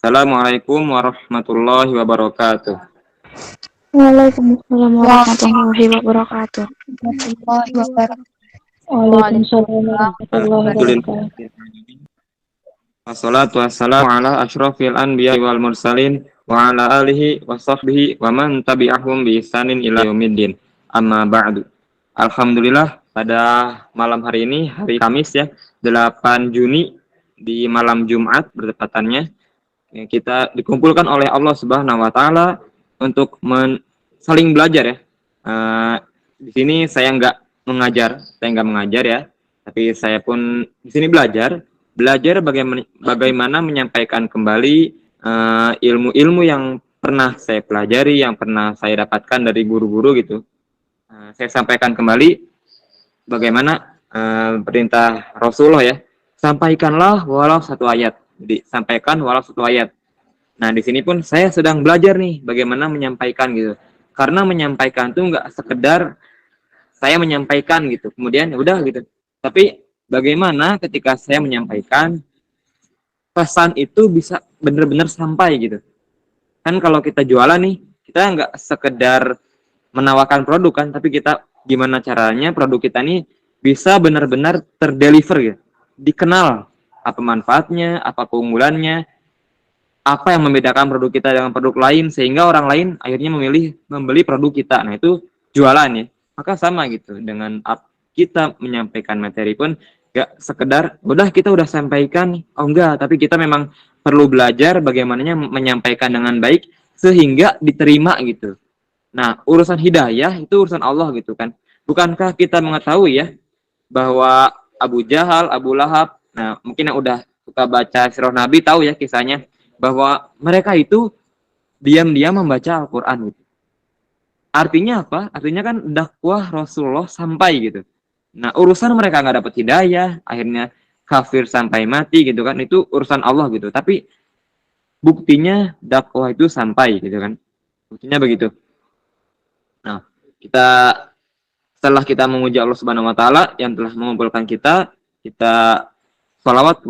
Assalamualaikum warahmatullahi wabarakatuh. Waalaikumsalam warahmatullahi wabarakatuh. Warahmatullahi wabarakatuh. Waalaikumsalam warahmatullahi Alhamdulillah. wabarakatuh. Wassalatu wassalamu ala asyrafil anbiya wal mursalin wa ala alihi wa sahbihi wa man tabi'ahum bi ihsanin ila yaumiddin. Amma ba'du. Alhamdulillah, pada malam hari ini, hari Kamis ya, 8 Juni di malam Jumat bertepatannya, kita dikumpulkan oleh Allah Subhanahu wa taala untuk saling belajar ya. Di sini saya nggak mengajar ya, tapi saya pun di sini belajar bagaimana menyampaikan kembali ilmu-ilmu yang pernah saya pelajari, yang pernah saya dapatkan dari guru-guru gitu. Saya sampaikan kembali bagaimana perintah Rasulullah ya, sampaikanlah walau satu ayat. Jadi sampaikan walau satu ayat. Nah di sini pun saya sedang belajar nih bagaimana menyampaikan gitu. Karena menyampaikan itu nggak sekedar saya menyampaikan gitu, kemudian ya udah gitu. Tapi bagaimana ketika saya menyampaikan pesan itu bisa benar-benar sampai gitu. Kan kalau kita jualan nih, kita nggak sekedar menawarkan produk kan, tapi kita gimana caranya produk kita nih bisa benar-benar terdeliver gitu. Dikenal apa manfaatnya, apa keunggulannya, apa yang membedakan produk kita dengan produk lain sehingga orang lain akhirnya membeli produk kita. Nah, itu jualan ya. Maka sama gitu dengan kita menyampaikan materi pun gak sekedar udah kita udah sampaikan, oh enggak, tapi kita memang perlu belajar bagaimana menyampaikan dengan baik sehingga diterima gitu. Nah, urusan hidayah itu urusan Allah gitu kan. Bukankah kita mengetahui ya bahwa Abu Jahal, Abu Lahab, nah mungkin yang udah suka baca sirah Nabi tahu ya kisahnya bahwa mereka itu diam-diam membaca Al-Quran gitu. Artinya apa? Artinya kan dakwah Rasulullah sampai gitu. Nah, urusan mereka nggak dapat hidayah, akhirnya kafir sampai mati gitu kan, itu urusan Allah gitu. Tapi buktinya dakwah itu sampai gitu kan. Buktinya begitu. Nah, setelah kita memuji Allah Subhanahu wa taala yang telah mengumpulkan kita shalawat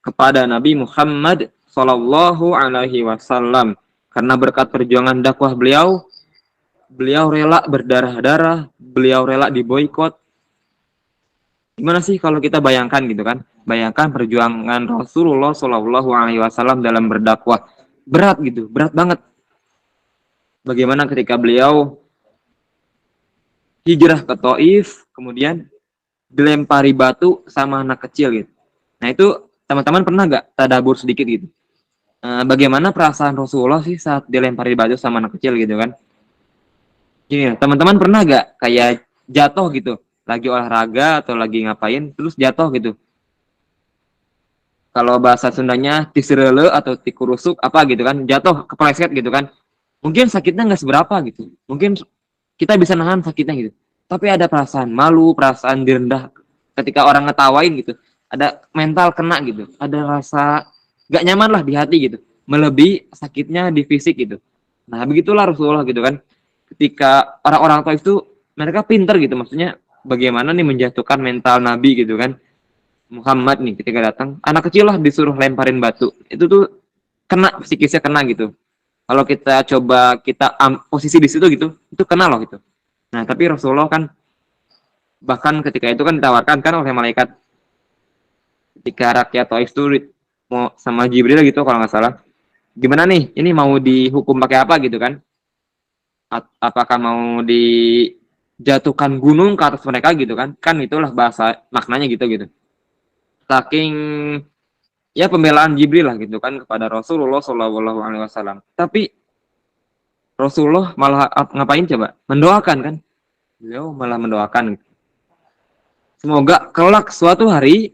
kepada Nabi Muhammad sallallahu alaihi wasallam. Karena berkat perjuangan dakwah beliau rela berdarah-darah, beliau rela diboikot. Gimana sih kalau kita bayangkan gitu kan? Bayangkan perjuangan Rasulullah sallallahu alaihi wasallam dalam berdakwah. Berat gitu, berat banget. Bagaimana ketika beliau hijrah ke Taif, kemudian dilempari batu sama anak kecil gitu. Nah itu teman-teman pernah nggak tadabur sedikit gitu? Bagaimana perasaan Rasulullah sih saat dilempari batu sama anak kecil gitu kan? Gini, teman-teman pernah nggak kayak jatuh gitu, lagi olahraga atau lagi ngapain, terus jatuh gitu? Kalau bahasa Sundanya tisirele atau tikurusuk apa gitu kan, jatuh kepleset gitu kan? Mungkin sakitnya nggak seberapa gitu, mungkin kita bisa nahan sakitnya gitu. Tapi ada perasaan malu, perasaan direndah ketika orang ngetawain gitu. Ada mental kena gitu. Ada rasa gak nyaman lah di hati gitu. Melebihi sakitnya di fisik gitu. Nah begitulah Rasulullah gitu kan. Ketika orang-orang Taif itu mereka pinter gitu. Maksudnya bagaimana nih menjatuhkan mental Nabi gitu kan. Muhammad nih ketika datang. Anak kecil lah disuruh lemparin batu. Itu tuh kena, psikisnya kena gitu. Kalau kita coba posisi di situ gitu, itu kena loh gitu. Nah, tapi Rasulullah kan bahkan ketika itu kan ditawarkan kan oleh malaikat ketika rakyat Taif itu mau sama Jibril gitu kalau nggak salah. Gimana nih? Ini mau dihukum pakai apa gitu kan? Apakah mau dijatuhkan gunung ke atas mereka gitu kan? Kan itulah bahasa maknanya gitu. Saking ya pembelaan Jibril lah gitu kan kepada Rasulullah Shallallahu alaihi wasallam. Tapi Rasulullah malah ngapain coba? Mendoakan kan? Beliau malah mendoakan. Semoga kelak suatu hari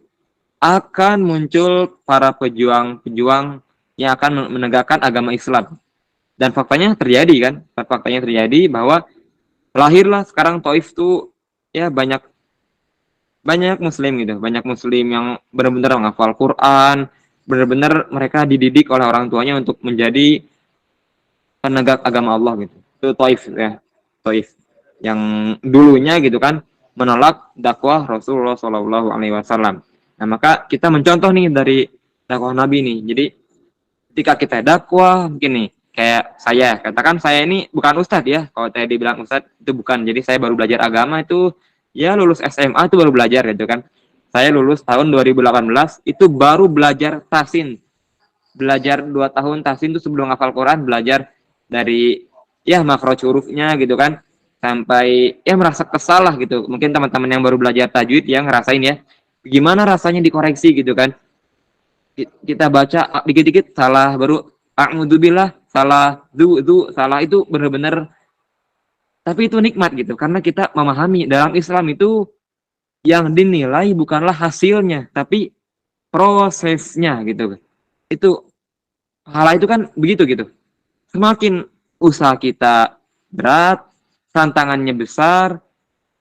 akan muncul para pejuang-pejuang yang akan menegakkan agama Islam. Dan faktanya terjadi kan? Faktanya terjadi bahwa lahirlah sekarang Taif itu ya banyak muslim gitu. Banyak muslim yang benar-benar menghafal Quran, benar-benar mereka dididik oleh orang tuanya untuk menjadi penegak agama Allah gitu. Itu Taif ya. Taif yang dulunya gitu kan menolak dakwah Rasulullah Shallallahu alaihi wasallam. Nah, maka kita mencontoh nih dari dakwah Nabi nih. Jadi ketika kita dakwah mungkin nih kayak saya katakan saya ini bukan ustadz ya, kalau saya dibilang ustadz itu bukan, jadi saya baru belajar agama itu ya lulus SMA itu baru belajar gitu kan. Saya lulus tahun 2018 itu baru belajar tasin, belajar 2 tahun tasin itu sebelum hafal Quran, belajar dari ya makhraj hurufnya gitu kan, sampai ya merasa kesal lah gitu. Mungkin teman-teman yang baru belajar tajwid yang ngerasain ya gimana rasanya dikoreksi gitu kan. Kita baca dikit-dikit salah, baru a'udzubillah salah, salah, itu benar-benar, tapi itu nikmat gitu karena kita memahami dalam Islam itu yang dinilai bukanlah hasilnya tapi prosesnya gitu. Itu pahala itu kan begitu gitu. Semakin usaha kita berat, tantangannya besar,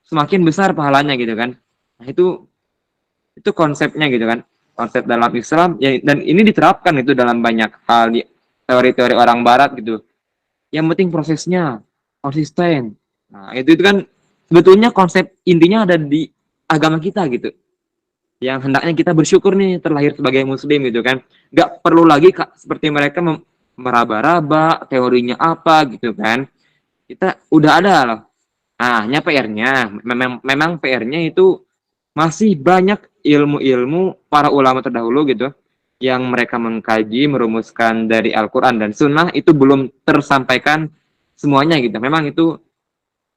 semakin besar pahalanya gitu kan. Nah, itu konsepnya gitu kan. Konsep dalam Islam ya, dan ini diterapkan itu dalam banyak hal di teori-teori orang barat gitu. Yang penting prosesnya konsisten. Nah, itu kan sebetulnya konsep intinya ada di agama kita gitu. Yang hendaknya kita bersyukur nih terlahir sebagai muslim gitu kan. Gak perlu lagi seperti mereka meraba-raba teorinya apa gitu kan. Kita udah ada loh. Nah, hanya PR-nya memang PR-nya itu masih banyak ilmu-ilmu para ulama terdahulu gitu yang mereka mengkaji, merumuskan dari Al-Quran dan Sunnah itu belum tersampaikan semuanya gitu. Memang itu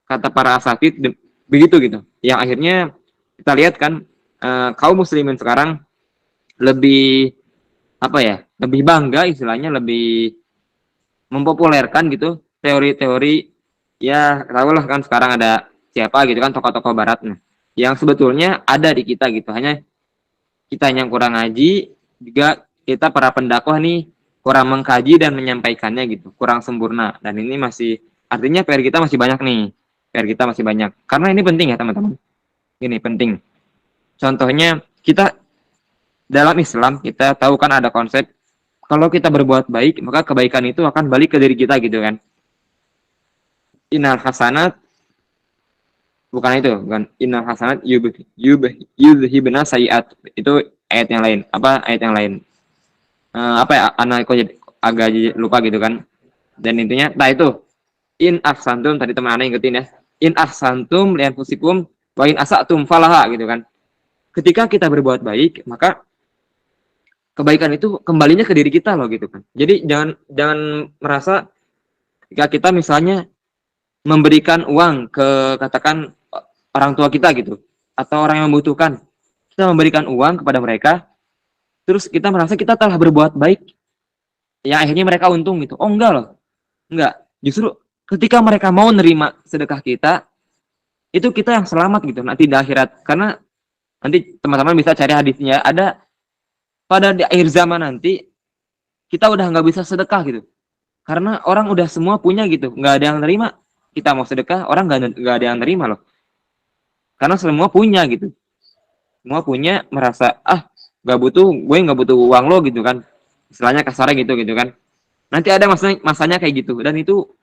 kata para asatid begitu gitu. Yang akhirnya kita lihat kan kaum muslimin sekarang lebih apa ya, lebih bangga istilahnya, lebih mempopulerkan gitu teori-teori ya, tahulah kan sekarang ada siapa gitu kan tokoh-tokoh barat yang sebetulnya ada di kita gitu, hanya kita yang kurang ngaji, juga kita para pendakwah nih kurang mengkaji dan menyampaikannya gitu, kurang sempurna. Dan ini masih artinya PR kita masih banyak nih, PR kita masih banyak karena ini penting ya teman-teman, ini penting. Contohnya kita dalam Islam kita tahu kan ada konsep kalau kita berbuat baik maka kebaikan itu akan balik ke diri kita gitu kan. Innal hasanat, bukan itu, bukan innal hasanat yudhibna sayiat, itu ayat yang lain, apa ayat yang lain, apa ya, anak agak lupa gitu kan. Dan intinya nah itu in ahsantum, tadi teman anak ingetin ya, in ahsantum lian fusikum wa in asatum falaha gitu kan. Ketika kita berbuat baik maka kebaikan itu kembalinya ke diri kita loh gitu kan. Jadi jangan merasa ketika kita misalnya memberikan uang ke katakan orang tua kita gitu atau orang yang membutuhkan, kita memberikan uang kepada mereka terus kita merasa kita telah berbuat baik ya akhirnya mereka untung gitu. Oh enggak loh, enggak, justru ketika mereka mau nerima sedekah kita itu kita yang selamat gitu nanti di akhirat. Karena nanti teman-teman bisa cari hadisnya, ada pada di akhir zaman nanti kita udah nggak bisa sedekah gitu karena orang udah semua punya gitu, nggak ada yang nerima. Kita mau sedekah orang nggak ada yang nerima loh karena semua punya gitu, semua punya, merasa nggak butuh, gue nggak butuh uang lo gitu kan, istilahnya kasarnya gitu kan. Nanti ada masanya kayak gitu, dan itu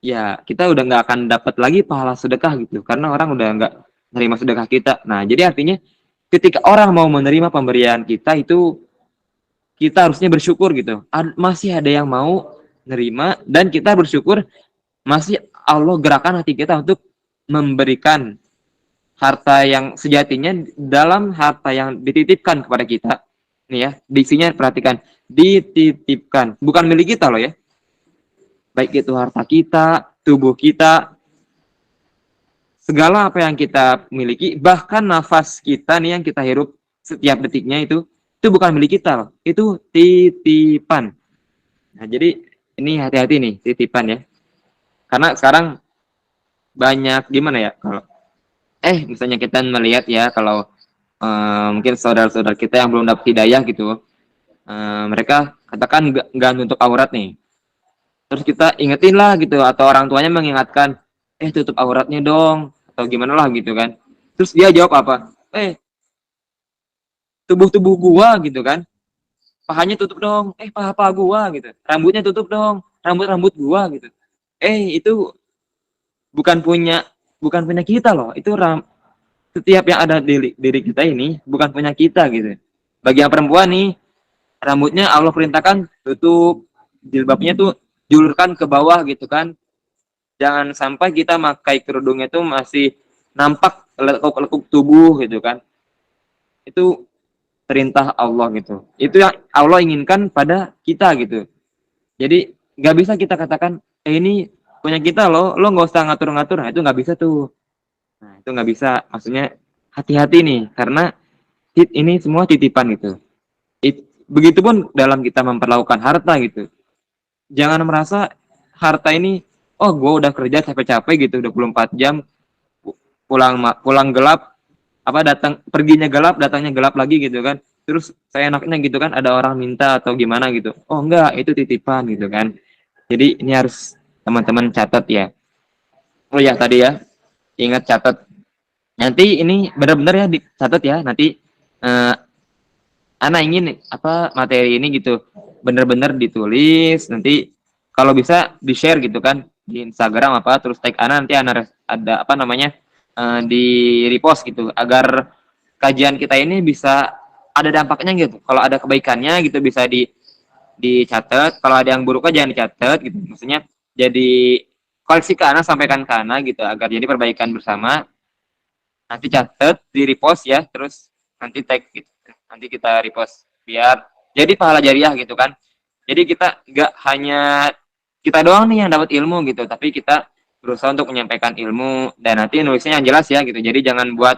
ya kita udah nggak akan dapat lagi pahala sedekah gitu karena orang udah nggak nerima sedekah kita. Nah jadi artinya ketika orang mau menerima pemberian kita itu kita harusnya bersyukur gitu, masih ada yang mau nerima dan kita bersyukur masih Allah gerakan hati kita untuk memberikan harta yang sejatinya dalam harta yang dititipkan kepada kita. Nih ya, diksinya perhatikan, dititipkan, bukan milik kita loh ya. Baik itu harta kita, tubuh kita, segala apa yang kita miliki, bahkan nafas kita nih yang kita hirup setiap detiknya itu bukan milik kita loh, itu titipan. Nah jadi ini hati-hati nih titipan ya. Karena sekarang banyak gimana ya, kalau misalnya kita melihat ya, kalau mungkin saudara-saudara kita yang belum dapat hidayah gitu, mereka katakan nggak nutup aurat nih, terus kita ingetin lah gitu, atau orang tuanya mengingatkan tutup auratnya dong atau gimana lah gitu kan. Terus dia jawab apa, tubuh gua gitu kan, pahanya tutup dong, paha gua gitu, rambutnya tutup dong, rambut gua gitu. Itu bukan punya kita loh, itu setiap yang ada di diri kita ini bukan punya kita gitu. Bagi yang perempuan nih, rambutnya Allah perintahkan tutup, jilbabnya tuh julurkan ke bawah gitu kan. Jangan sampai kita pakai kerudungnya tuh masih nampak lekuk-lekuk tubuh gitu kan. Itu perintah Allah gitu. Itu yang Allah inginkan pada kita gitu. Jadi nggak bisa kita katakan, ini punya kita loh, lo nggak usah ngatur-ngatur. Nah, itu nggak bisa tuh. Nah, itu nggak bisa. Maksudnya hati-hati nih, karena ini semua titipan gitu. Begitupun dalam kita memperlakukan harta gitu. Jangan merasa harta ini, oh gue udah kerja capek-capek gitu, 24 jam, pulang gelap, apa datang perginya gelap, datangnya gelap lagi gitu kan. Terus saya enaknya gitu kan, ada orang minta atau gimana gitu. Oh enggak, itu titipan gitu kan. Jadi ini harus teman-teman catat ya. Oh ya tadi ya, ingat catat. Nanti ini benar-benar ya dicatat ya. Nanti eh, Ana ingin apa materi ini gitu benar-benar ditulis. Nanti kalau bisa di share gitu kan di Instagram apa, terus tag Ana, nanti Ana ada apa namanya di repost gitu agar kajian kita ini bisa ada dampaknya gitu. Kalau ada kebaikannya gitu bisa dicatat. Kalau ada yang buruknya jangan dicatat gitu. Maksudnya jadi koleksi ke Ana, sampaikan ke Ana gitu agar jadi perbaikan bersama. Nanti catat di repost ya, terus nanti tag gitu. Nanti kita repost biar jadi pahala jariah gitu kan. Jadi kita nggak hanya kita doang nih yang dapat ilmu gitu, tapi kita berusaha untuk menyampaikan ilmu dan nanti nulisnya yang jelas ya gitu. Jadi jangan buat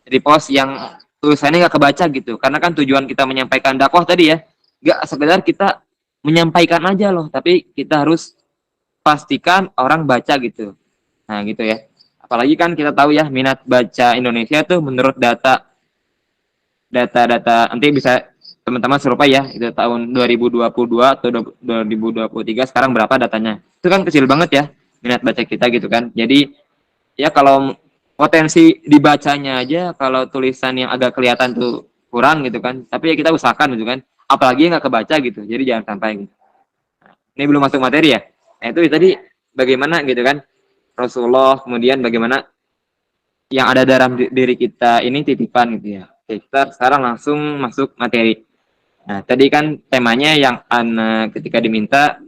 repost yang tulisannya nggak kebaca gitu. Karena kan tujuan kita menyampaikan dakwah tadi ya, nggak sekedar kita menyampaikan aja loh, tapi kita harus pastikan orang baca gitu. Nah gitu ya. Apalagi kan kita tahu ya minat baca Indonesia tuh menurut data nanti bisa teman-teman serupa ya, itu tahun 2022 atau 2023 sekarang berapa datanya. Itu kan kecil banget ya minat baca kita gitu kan. Jadi ya kalau potensi dibacanya aja kalau tulisan yang agak kelihatan tuh kurang gitu kan. Tapi ya kita usahakan gitu kan. Apalagi nggak kebaca gitu. Jadi jangan sampai gitu. Ini belum masuk materi ya. Nah itu tadi bagaimana gitu kan Rasulullah, kemudian bagaimana yang ada dalam diri kita ini titipan gitu ya. Oke, kita sekarang langsung masuk materi. Nah, tadi kan temanya yang Ana ketika diminta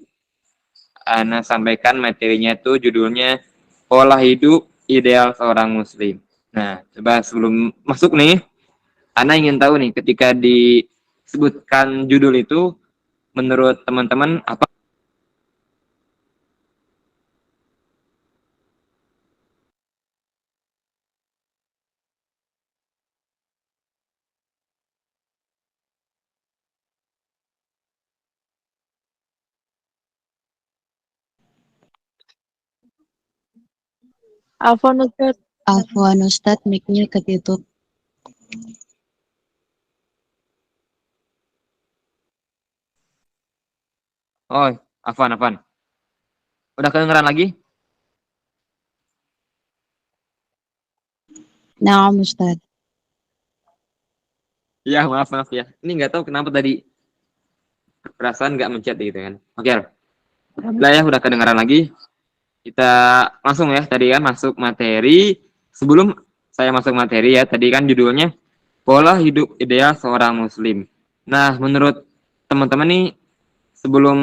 Ana sampaikan materinya itu judulnya pola hidup ideal seorang muslim. Nah, coba sebelum masuk nih, Ana ingin tahu nih ketika disebutkan judul itu menurut teman-teman apa. Afwan Ustaz. Afwan Ustadz, mic-nya ketutup. Oh, Afan. Udah kedengeran lagi? Nah, Ustadz. Ya, maaf ya. Ini nggak tahu kenapa tadi perasaan nggak mencet gitu kan. Oke, alhamdulillah ya udah kedengaran lagi. Kita langsung ya tadi kan masuk materi. Sebelum saya masuk materi ya, tadi kan judulnya pola hidup ideal seorang muslim. Nah, menurut teman-teman nih sebelum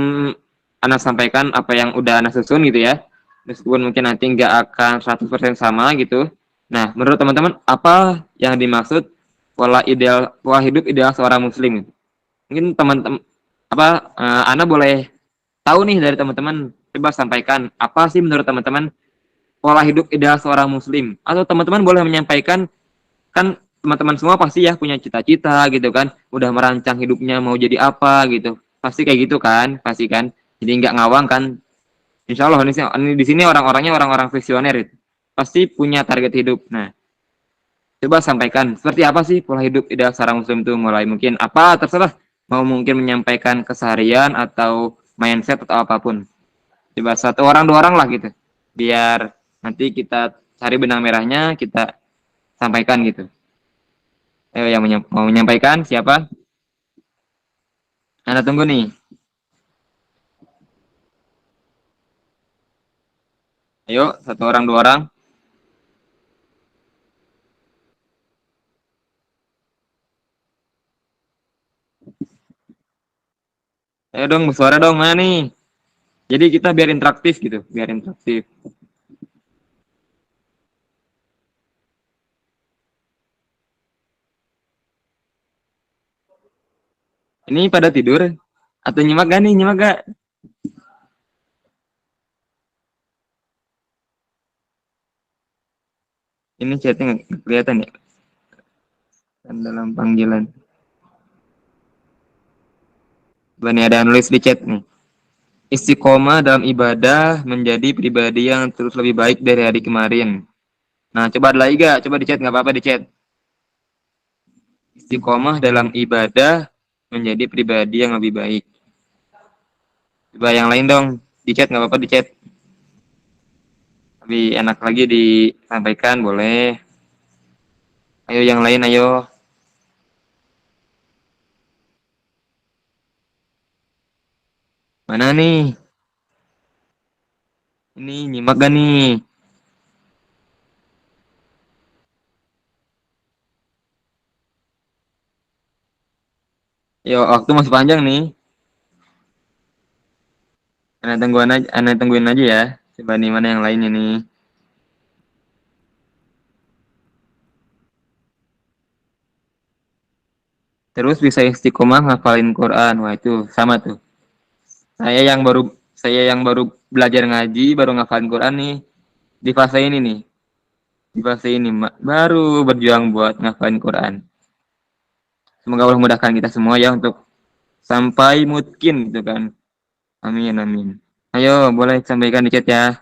Ana sampaikan apa yang udah Ana susun gitu ya, meskipun mungkin nanti nggak akan 100% sama gitu. Nah, menurut teman-teman apa yang dimaksud pola hidup ideal seorang muslim? Mungkin teman-teman apa Ana boleh tahu nih dari teman-teman, coba sampaikan apa sih menurut teman-teman pola hidup ideal seorang muslim, atau teman-teman boleh menyampaikan, kan teman-teman semua pasti ya punya cita-cita gitu kan, udah merancang hidupnya mau jadi apa gitu, pasti kayak gitu kan, pasti kan, jadi nggak ngawang kan. Insya Allah ini di sini orang-orangnya orang-orang visioner itu pasti punya target hidup. Nah, coba sampaikan seperti apa sih pola hidup ideal seorang muslim itu, mulai mungkin apa terserah, mau mungkin menyampaikan keseharian atau mindset atau apapun. Coba satu orang dua orang lah gitu, biar nanti kita cari benang merahnya, kita sampaikan gitu. Ayo yang mau menyampaikan siapa? Anda tunggu nih. Ayo satu orang dua orang. Ayo dong, suara dong, mana nih? Jadi kita biar interaktif gitu, biar interaktif. Ini pada tidur atau nyimak gak nih, nyimak gak? Ini chatnya nggak kelihatan ya? Kan dalam panggilan. Nih ada nulis di chat nih. Istiqomah dalam ibadah menjadi pribadi yang terus lebih baik dari hari kemarin. Nah, coba ada lagi gak? Coba di chat, nggak apa-apa di chat. Istiqomah dalam ibadah menjadi pribadi yang lebih baik. Coba yang lain dong. Di chat, nggak apa-apa di chat. Lebih enak lagi disampaikan, boleh. Ayo yang lain, ayo. Mana nih? Ini nyimak gak nih? Yo, waktu masih panjang nih. Anda tungguin aja ya. Coba nih mana yang lainnya nih. Terus bisa istiqomah ngafalin Quran. Wah, itu sama tuh. Saya yang baru belajar ngaji, baru ngafalin Quran nih di fase ini nih. Di fase ini baru berjuang buat ngafalin Quran. Semoga Allah mudahkan kita semua ya untuk sampai mungkin gitu kan. Amin amin. Ayo boleh sampaikan di chat ya.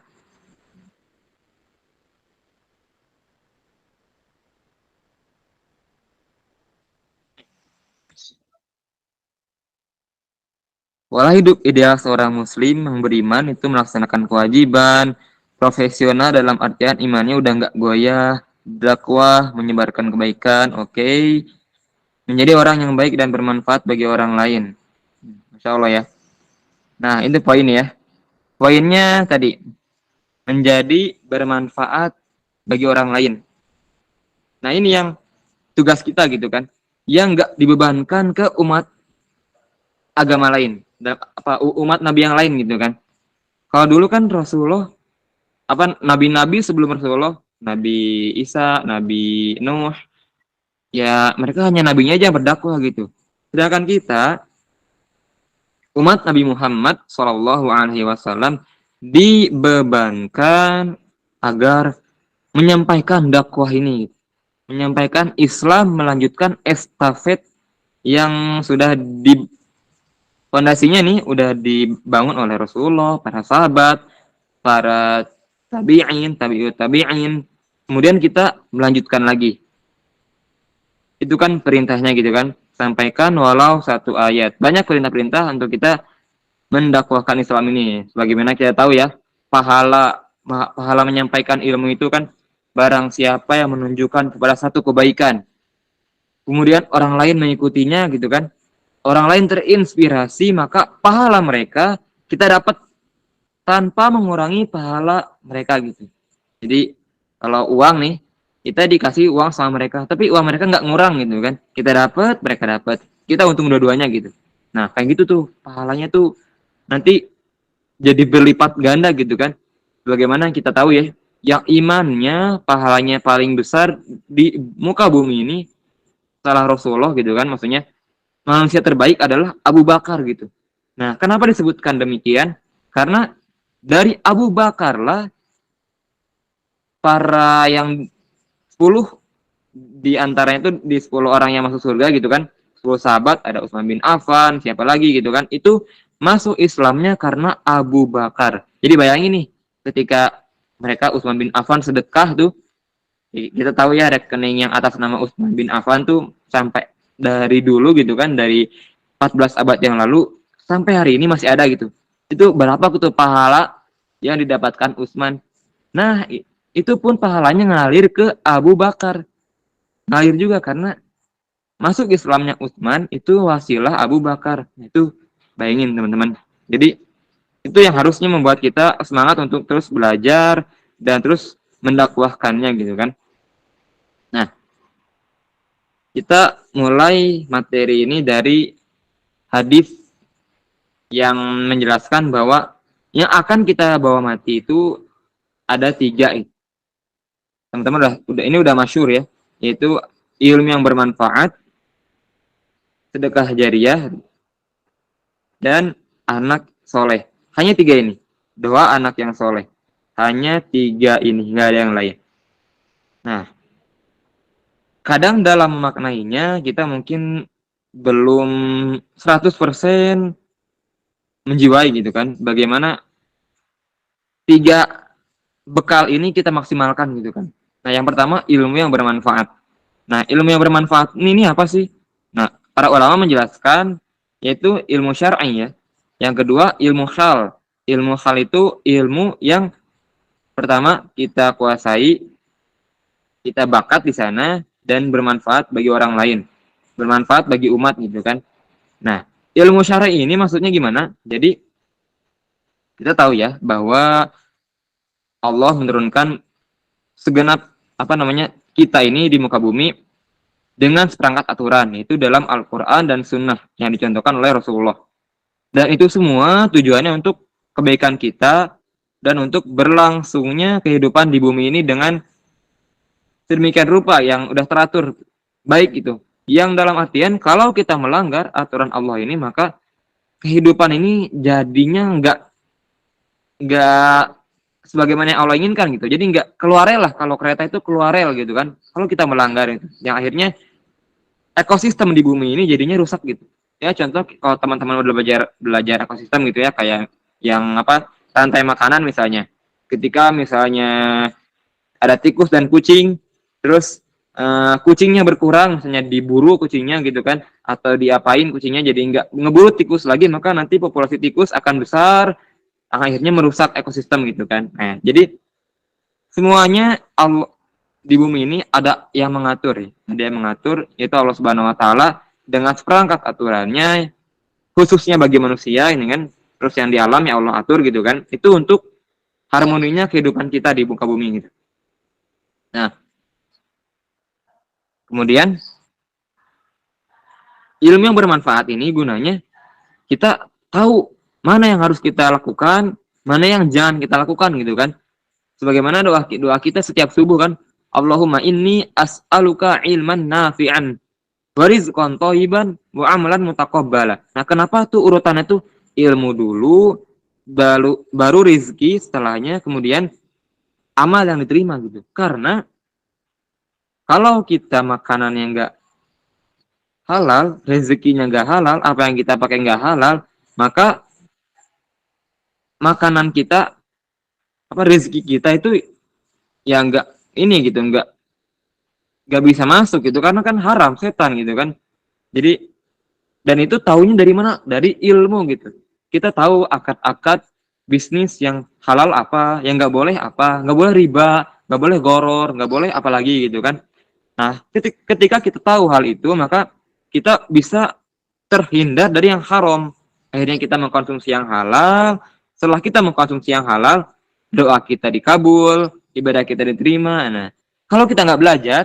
Pola hidup ideal seorang muslim yang beriman itu melaksanakan kewajiban, profesional dalam artian imannya udah nggak goyah, dakwah, menyebarkan kebaikan, oke. Menjadi orang yang baik dan bermanfaat bagi orang lain. Masya Allah ya. Nah, itu poin ya. Poinnya tadi, menjadi bermanfaat bagi orang lain. Nah, ini yang tugas kita gitu kan. Yang nggak dibebankan ke umat agama lain. Umat nabi yang lain gitu kan. Kalau dulu kan Rasulullah, nabi-nabi sebelum Rasulullah, Nabi Isa, Nabi Nuh, ya mereka hanya nabinya aja yang berdakwah gitu. Sedangkan kita umat Nabi Muhammad Shallallahu Alaihi Wasallam dibebankan agar menyampaikan dakwah ini, menyampaikan Islam, melanjutkan estafet yang sudah di fondasinya nih udah dibangun oleh Rasulullah, para sahabat, para tabi'in, tabi'ut tabi'in. Kemudian kita melanjutkan lagi. Itu kan perintahnya gitu kan. Sampaikan walau satu ayat. Banyak perintah-perintah untuk kita mendakwahkan Islam ini. Sebagaimana kita tahu ya, pahala menyampaikan ilmu itu kan barang siapa yang menunjukkan kepada satu kebaikan, kemudian orang lain mengikutinya gitu kan, orang lain terinspirasi, maka pahala mereka kita dapat tanpa mengurangi pahala mereka gitu. Jadi kalau uang nih, kita dikasih uang sama mereka, tapi uang mereka nggak ngurang gitu kan, kita dapat, mereka dapat, kita untung dua-duanya gitu. Nah kayak gitu tuh pahalanya tuh nanti jadi berlipat ganda gitu kan. Bagaimana kita tahu ya, yang imannya pahalanya paling besar di muka bumi ini setelah Rasulullah gitu kan, maksudnya manusia terbaik adalah Abu Bakar gitu. Nah, kenapa disebutkan demikian? Karena dari Abu Bakar lah para yang 10 di antaranya itu di 10 orang yang masuk surga gitu kan. 10 sahabat, ada Utsman bin Affan, siapa lagi gitu kan. Itu masuk Islamnya karena Abu Bakar. Jadi bayangin nih, ketika mereka Utsman bin Affan sedekah tuh, kita tahu ya rekening yang atas nama Utsman bin Affan tuh sampai dari dulu gitu kan, dari 14 abad yang lalu sampai hari ini masih ada gitu. Itu berapa tuh pahala yang didapatkan Utsman. Nah, itu pun pahalanya ngalir ke Abu Bakar. Ngalir juga karena masuk Islamnya Utsman itu wasilah Abu Bakar. Itu bayangin teman-teman. Jadi itu yang harusnya membuat kita semangat untuk terus belajar dan terus mendakwahkannya gitu kan. Nah, kita mulai materi ini dari hadis yang menjelaskan bahwa yang akan kita bawa mati itu ada 3. Teman-teman ini udah masyhur ya, yaitu ilmu yang bermanfaat, sedekah jariah, dan anak soleh. Hanya 3 ini. Doa anak yang soleh. Hanya 3 ini, nggak ada yang lain. Nah, kadang dalam memaknainya kita mungkin belum 100% menjiwai gitu kan. Bagaimana 3 bekal ini kita maksimalkan gitu kan. Nah, yang pertama ilmu yang bermanfaat. Nah, ilmu yang bermanfaat ini apa sih? Nah, para ulama menjelaskan yaitu ilmu syar'i ya. Yang kedua ilmu hal. Ilmu hal itu ilmu yang pertama kita kuasai, kita bakat di sana dan bermanfaat bagi orang lain. Bermanfaat bagi umat gitu kan. Nah, ilmu syar'i ini maksudnya gimana? Jadi kita tahu ya bahwa Allah menurunkan segenap kita ini di muka bumi dengan seperangkat aturan, itu dalam Al-Quran dan Sunnah yang dicontohkan oleh Rasulullah. Dan itu semua tujuannya untuk kebaikan kita dan untuk berlangsungnya kehidupan di bumi ini dengan sedemikian rupa yang udah teratur baik itu. Yang dalam artian kalau kita melanggar aturan Allah ini, maka kehidupan ini jadinya nggak sebagaimana yang Allah inginkan gitu. Jadi nggak keluar rel lah, kalau kereta itu keluar rel gitu kan. Kalau kita melanggar itu, yang akhirnya ekosistem di bumi ini jadinya rusak gitu. Ya contoh kalau teman-teman udah belajar ekosistem gitu ya, kayak yang rantai makanan misalnya. Ketika misalnya ada tikus dan kucing, terus kucingnya berkurang, misalnya diburu kucingnya gitu kan, atau diapain kucingnya jadi nggak ngeburu tikus lagi, maka nanti populasi tikus akan besar, akhirnya merusak ekosistem gitu kan. Nah, jadi semuanya Allah di bumi ini ada yang mengatur ya. Ada yang mengatur, yaitu Allah Subhanahu wa taala dengan seperangkat aturannya khususnya bagi manusia ini kan. Terus yang di alam ya Allah atur gitu kan. Itu untuk harmoninya kehidupan kita di muka bumi gitu. Nah, kemudian ilmu yang bermanfaat ini gunanya kita tahu mana yang harus kita lakukan, mana yang jangan kita lakukan gitu kan. Sebagaimana doa kita setiap subuh kan, Allahumma inni as'aluka ilman nafi'an wa rizqan thayyiban wa amalan mutaqabbala. Nah, kenapa tuh urutannya tuh ilmu dulu, baru rizki, setelahnya kemudian amal yang diterima gitu. Karena kalau kita makanan yang enggak halal, rezekinya enggak halal, apa yang kita pakai enggak halal, maka makanan kita, rezeki kita itu ya enggak ini gitu, enggak bisa masuk gitu, karena kan haram, setan gitu kan. Jadi, dan itu taunya dari mana? Dari ilmu gitu. Kita tahu akad-akad bisnis yang halal apa, yang nggak boleh apa, nggak boleh riba, nggak boleh goror, nggak boleh apa lagi gitu kan. Nah, ketika kita tahu hal itu, maka kita bisa terhindar dari yang haram. Akhirnya kita mengkonsumsi yang halal. Setelah kita mengkonsumsi yang halal, doa kita dikabul, ibadah kita diterima. Nah, kalau kita nggak belajar,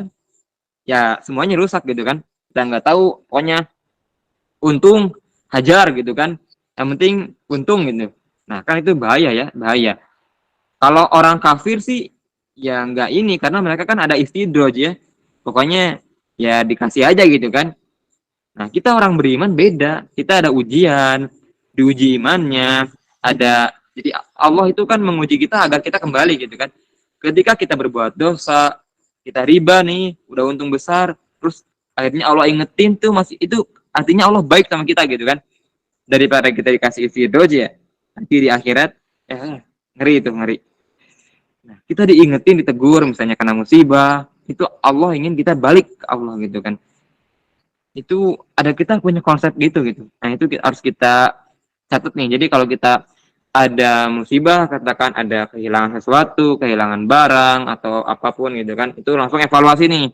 ya semuanya rusak gitu kan. Kita nggak tahu, pokoknya untung hajar gitu kan. Yang penting untung gitu. Nah, kan itu bahaya ya, bahaya. Kalau orang kafir sih ya nggak ini, karena mereka kan ada istidraj ya. Pokoknya ya dikasih aja gitu kan. Nah, kita orang beriman beda. Kita ada ujian, diuji imannya, ada, jadi Allah itu kan menguji kita agar kita kembali gitu kan. Ketika kita berbuat dosa, kita riba nih, udah untung besar, terus akhirnya Allah ingetin tuh, masih itu artinya Allah baik sama kita gitu kan. Daripada kita dikasih istidraj ya, nanti di akhirat ngeri itu, ngeri. Nah, kita diingetin, ditegur misalnya karena musibah, itu Allah ingin kita balik ke Allah gitu kan. Itu ada, kita punya konsep gitu. Nah, itu harus kita catat nih. Jadi kalau kita ada musibah, katakan ada kehilangan sesuatu, kehilangan barang atau apapun gitu kan, itu langsung evaluasi nih.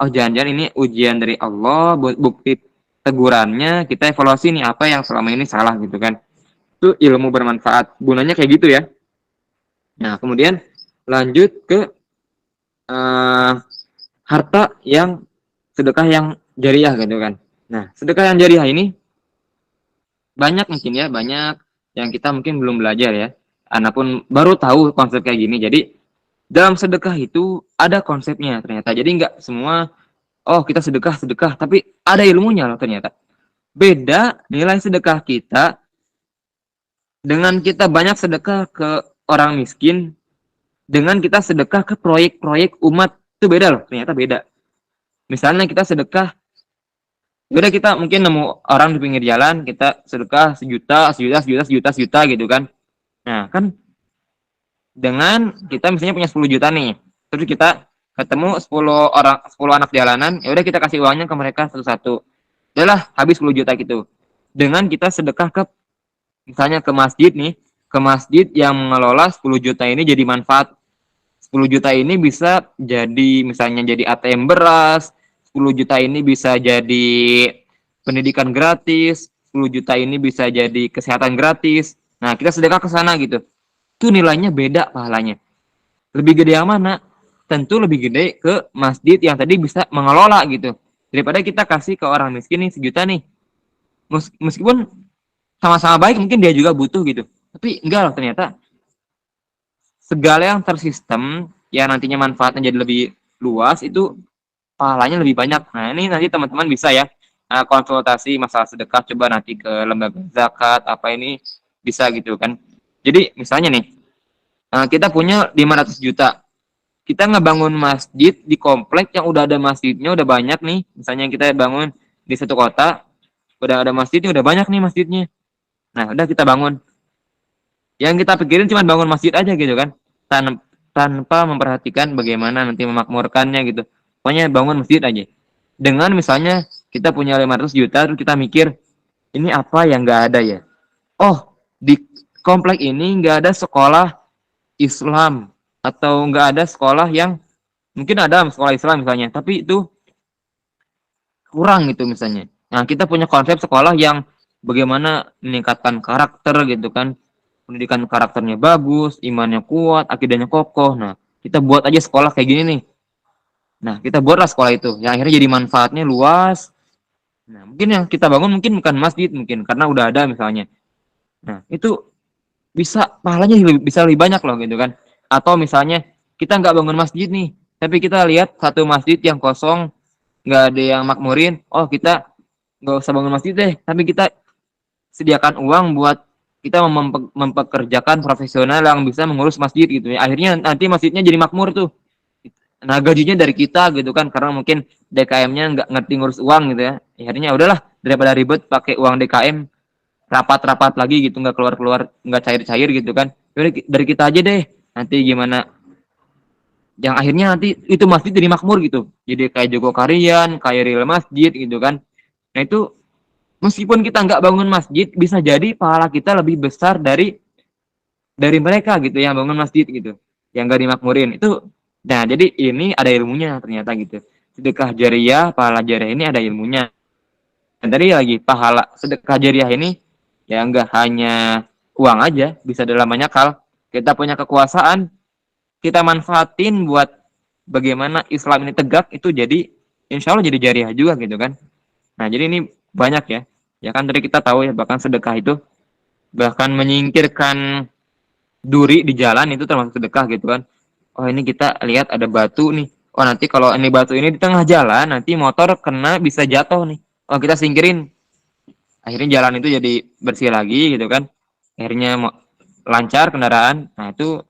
Oh, jangan-jangan ini ujian dari Allah, bukti tegurannya, kita evaluasi nih apa yang selama ini salah gitu kan. Itu ilmu bermanfaat. Gunanya kayak gitu ya. Nah, kemudian lanjut ke harta yang sedekah yang jariah gitu kan. Nah, sedekah yang jariah ini banyak mungkin ya, banyak yang kita mungkin belum belajar ya. Anak pun baru tahu konsep kayak gini. Jadi dalam sedekah itu ada konsepnya ternyata. Jadi nggak semua, oh kita sedekah sedekah, tapi ada ilmunya loh ternyata. Beda nilai sedekah kita dengan kita banyak sedekah ke orang miskin, dengan kita sedekah ke proyek-proyek umat, itu beda loh, ternyata beda. Misalnya kita sedekah, udah kita mungkin nemu orang di pinggir jalan, kita sedekah sejuta, sejuta, sejuta, sejuta, sejuta gitu kan. Nah kan dengan kita misalnya punya 10 juta nih, terus kita ketemu 10 orang, 10 anak jalanan, ya udah kita kasih uangnya ke mereka satu-satu. Udahlah habis 10 juta gitu. Dengan kita sedekah ke misalnya ke masjid nih, ke masjid yang mengelola 10 juta ini jadi manfaat. 10 juta ini bisa jadi misalnya jadi ATM beras, 10 juta ini bisa jadi pendidikan gratis, 10 juta ini bisa jadi kesehatan gratis. Nah, kita sedekah ke sana gitu. Itu nilainya beda pahalanya. Lebih gede yang mana? Tentu lebih gede ke masjid yang tadi bisa mengelola gitu. Daripada kita kasih ke orang miskin nih sejuta nih. Meskipun sama-sama baik mungkin dia juga butuh gitu. Tapi enggak loh ternyata segala yang tersistem yang nantinya manfaatnya jadi lebih luas itu pahalanya lebih banyak. Nah, ini nanti teman-teman bisa ya konsultasi masalah sedekah, coba nanti ke lembaga zakat apa ini bisa gitu kan. Jadi misalnya nih kita punya 500 juta. Kita ngebangun masjid di komplek yang udah ada masjidnya udah banyak nih. Misalnya kita bangun di satu kota udah ada masjidnya udah banyak nih masjidnya. Nah, udah kita bangun. Yang kita pikirin cuma bangun masjid aja gitu kan. Tanpa memperhatikan bagaimana nanti memakmurkannya gitu. Pokoknya bangun masjid aja. Dengan misalnya kita punya 500 juta terus kita mikir ini apa yang nggak ada ya? Oh, di komplek ini nggak ada sekolah Islam atau nggak ada sekolah yang mungkin ada sekolah Islam misalnya, tapi itu kurang gitu misalnya. Nah, kita punya konsep sekolah yang bagaimana meningkatkan karakter gitu kan. Pendidikan karakternya bagus, imannya kuat, akidahnya kokoh. Nah, kita buat aja sekolah kayak gini nih. Nah, kita buatlah sekolah itu. Yang akhirnya jadi manfaatnya luas. Nah, mungkin yang kita bangun mungkin bukan masjid mungkin karena udah ada misalnya. Nah, itu bisa pahalanya bisa lebih banyak loh gitu kan. Atau misalnya kita nggak bangun masjid nih, tapi kita lihat satu masjid yang kosong, nggak ada yang makmurin, oh kita nggak usah bangun masjid deh, tapi kita sediakan uang buat kita mempekerjakan profesional yang bisa mengurus masjid gitu ya. Akhirnya nanti masjidnya jadi makmur tuh. Nah gajinya dari kita gitu kan, karena mungkin DKM-nya nggak ngerti ngurus uang gitu ya. Akhirnya udahlah daripada ribet pakai uang DKM, rapat-rapat lagi gitu nggak keluar-keluar nggak cair-cair gitu kan. Yaudah, dari kita aja deh. Nanti gimana? Yang akhirnya nanti itu masjid jadi makmur gitu. Jadi kayak Joko Karian, kayak real masjid gitu kan. Nah itu meskipun kita nggak bangun masjid, bisa jadi pahala kita lebih besar dari mereka gitu yang bangun masjid gitu, yang nggak dimakmurin itu. Nah jadi ini ada ilmunya ternyata gitu. Sedekah jariah, pahala jariah ini ada ilmunya. Dan tadi lagi pahala sedekah jariah ini ya nggak hanya uang aja, bisa dalam banyak hal. Kita punya kekuasaan, kita manfaatin buat bagaimana Islam ini tegak, itu jadi insya Allah jadi jariah juga gitu kan. Nah jadi ini banyak ya. Ya kan tadi kita tahu ya bahkan sedekah itu bahkan menyingkirkan duri di jalan itu termasuk sedekah gitu kan. Oh ini kita lihat ada batu nih. Oh nanti kalau ini batu ini di tengah jalan nanti motor kena bisa jatuh nih. Oh kita singkirin. Akhirnya jalan itu jadi bersih lagi gitu kan. Akhirnya lancar kendaraan. Nah itu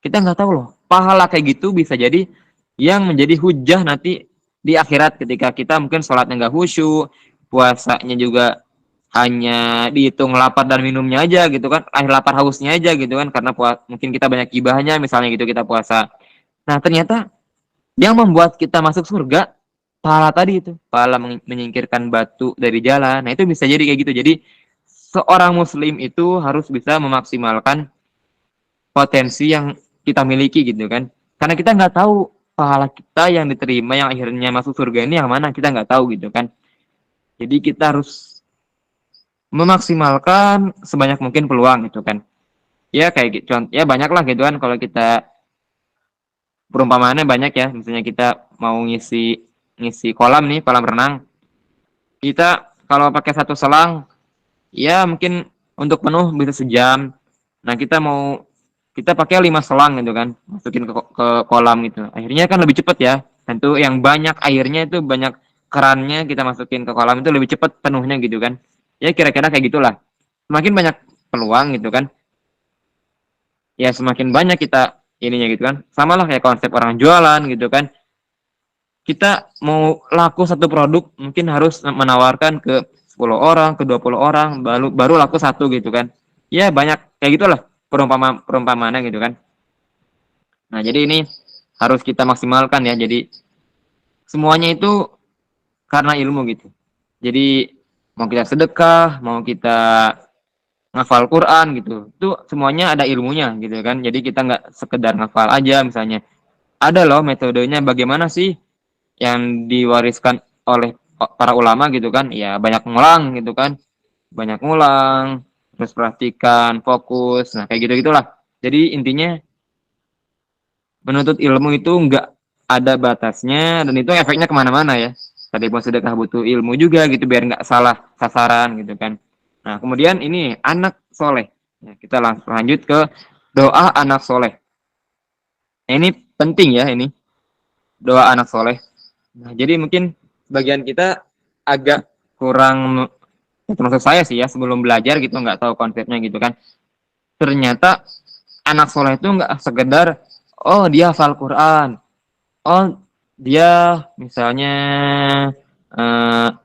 kita nggak tahu loh. Pahala kayak gitu bisa jadi yang menjadi hujah nanti di akhirat ketika kita mungkin sholatnya nggak khusyuk, puasanya juga hanya dihitung lapar dan minumnya aja gitu kan, akhir lapar hausnya aja gitu kan, karena mungkin kita banyak gibahnya misalnya gitu kita puasa. Nah ternyata yang membuat kita masuk surga pahala tadi itu, pahala menyingkirkan batu dari jalan. Nah itu bisa jadi kayak gitu. Jadi seorang muslim itu harus bisa memaksimalkan potensi yang kita miliki gitu kan, karena kita nggak tahu pahala kita yang diterima yang akhirnya masuk surga ini yang mana, kita nggak tahu gitu kan. Jadi kita harus memaksimalkan sebanyak mungkin peluang gitu kan. Ya kayak gitu contoh ya banyak lah gitu kan, kalau kita perumpamaannya banyak ya, misalnya kita mau ngisi ngisi kolam nih, kolam renang, kita kalau pakai satu selang Ya mungkin untuk penuh bisa sejam. Nah kita pakai 5 selang gitu kan, masukin ke kolam gitu. Akhirnya kan lebih cepat ya. Tentu yang banyak airnya itu banyak kerannya kita masukin ke kolam itu lebih cepat penuhnya gitu kan. Ya kira-kira kayak gitulah. Semakin banyak peluang gitu kan, ya semakin banyak kita ininya gitu kan. Sama lah kayak konsep orang jualan gitu kan. Kita mau laku satu produk mungkin harus menawarkan ke 10 orang, ke 20 orang, baru baru laku satu gitu kan. Ya banyak kayak gitulah perumpamaannya gitu kan. Nah, jadi ini harus kita maksimalkan ya. Jadi semuanya itu karena ilmu gitu. Jadi mau kita sedekah, mau kita ngafal Quran gitu, itu semuanya ada ilmunya gitu kan. Jadi kita nggak sekedar ngafal aja misalnya. Ada loh metodenya bagaimana sih yang diwariskan oleh para ulama gitu kan. Ya banyak ngulang gitu kan. Banyak ngulang, terus perhatikan, fokus. Nah, kayak gitu-gitulah. Jadi intinya menuntut ilmu itu nggak ada batasnya dan itu efeknya kemana-mana ya. Tadi mau sedekah butuh ilmu juga gitu biar nggak salah sasaran gitu kan. Nah kemudian ini anak soleh. Ya, kita langsung lanjut ke doa anak soleh. Nah, ini penting ya ini doa anak soleh. Nah jadi mungkin bagian kita agak kurang, termasuk saya sih ya sebelum belajar gitu nggak tahu konsepnya gitu kan. Ternyata anak soleh itu nggak sekedar oh dia hafal Quran, oh dia misalnya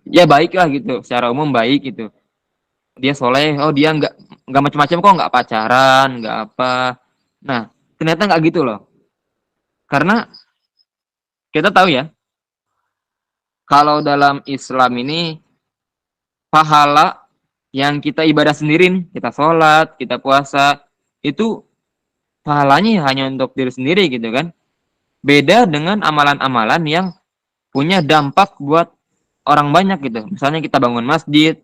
ya baik lah gitu secara umum baik gitu dia soleh, oh dia nggak macam-macam kok, nggak pacaran nggak apa. Nah ternyata nggak gitu loh, karena kita tahu ya kalau dalam Islam ini pahala yang kita ibadah sendiri nih, kita sholat kita puasa itu pahalanya hanya untuk diri sendiri gitu kan. Beda dengan amalan-amalan yang punya dampak buat orang banyak gitu. Misalnya kita bangun masjid,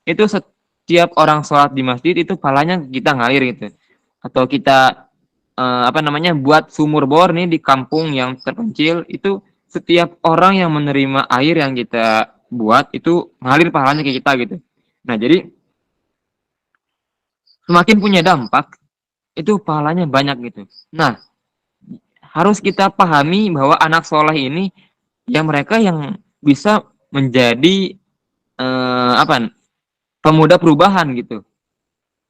itu setiap orang sholat di masjid itu pahalanya kita ngalir gitu. Atau kita apa namanya buat sumur bor nih di kampung yang terpencil, itu setiap orang yang menerima air yang kita buat itu ngalir pahalanya ke kita gitu. Nah jadi semakin punya dampak itu pahalanya banyak gitu. Nah harus kita pahami bahwa anak soleh ini ya mereka yang bisa menjadi apa pemuda perubahan gitu.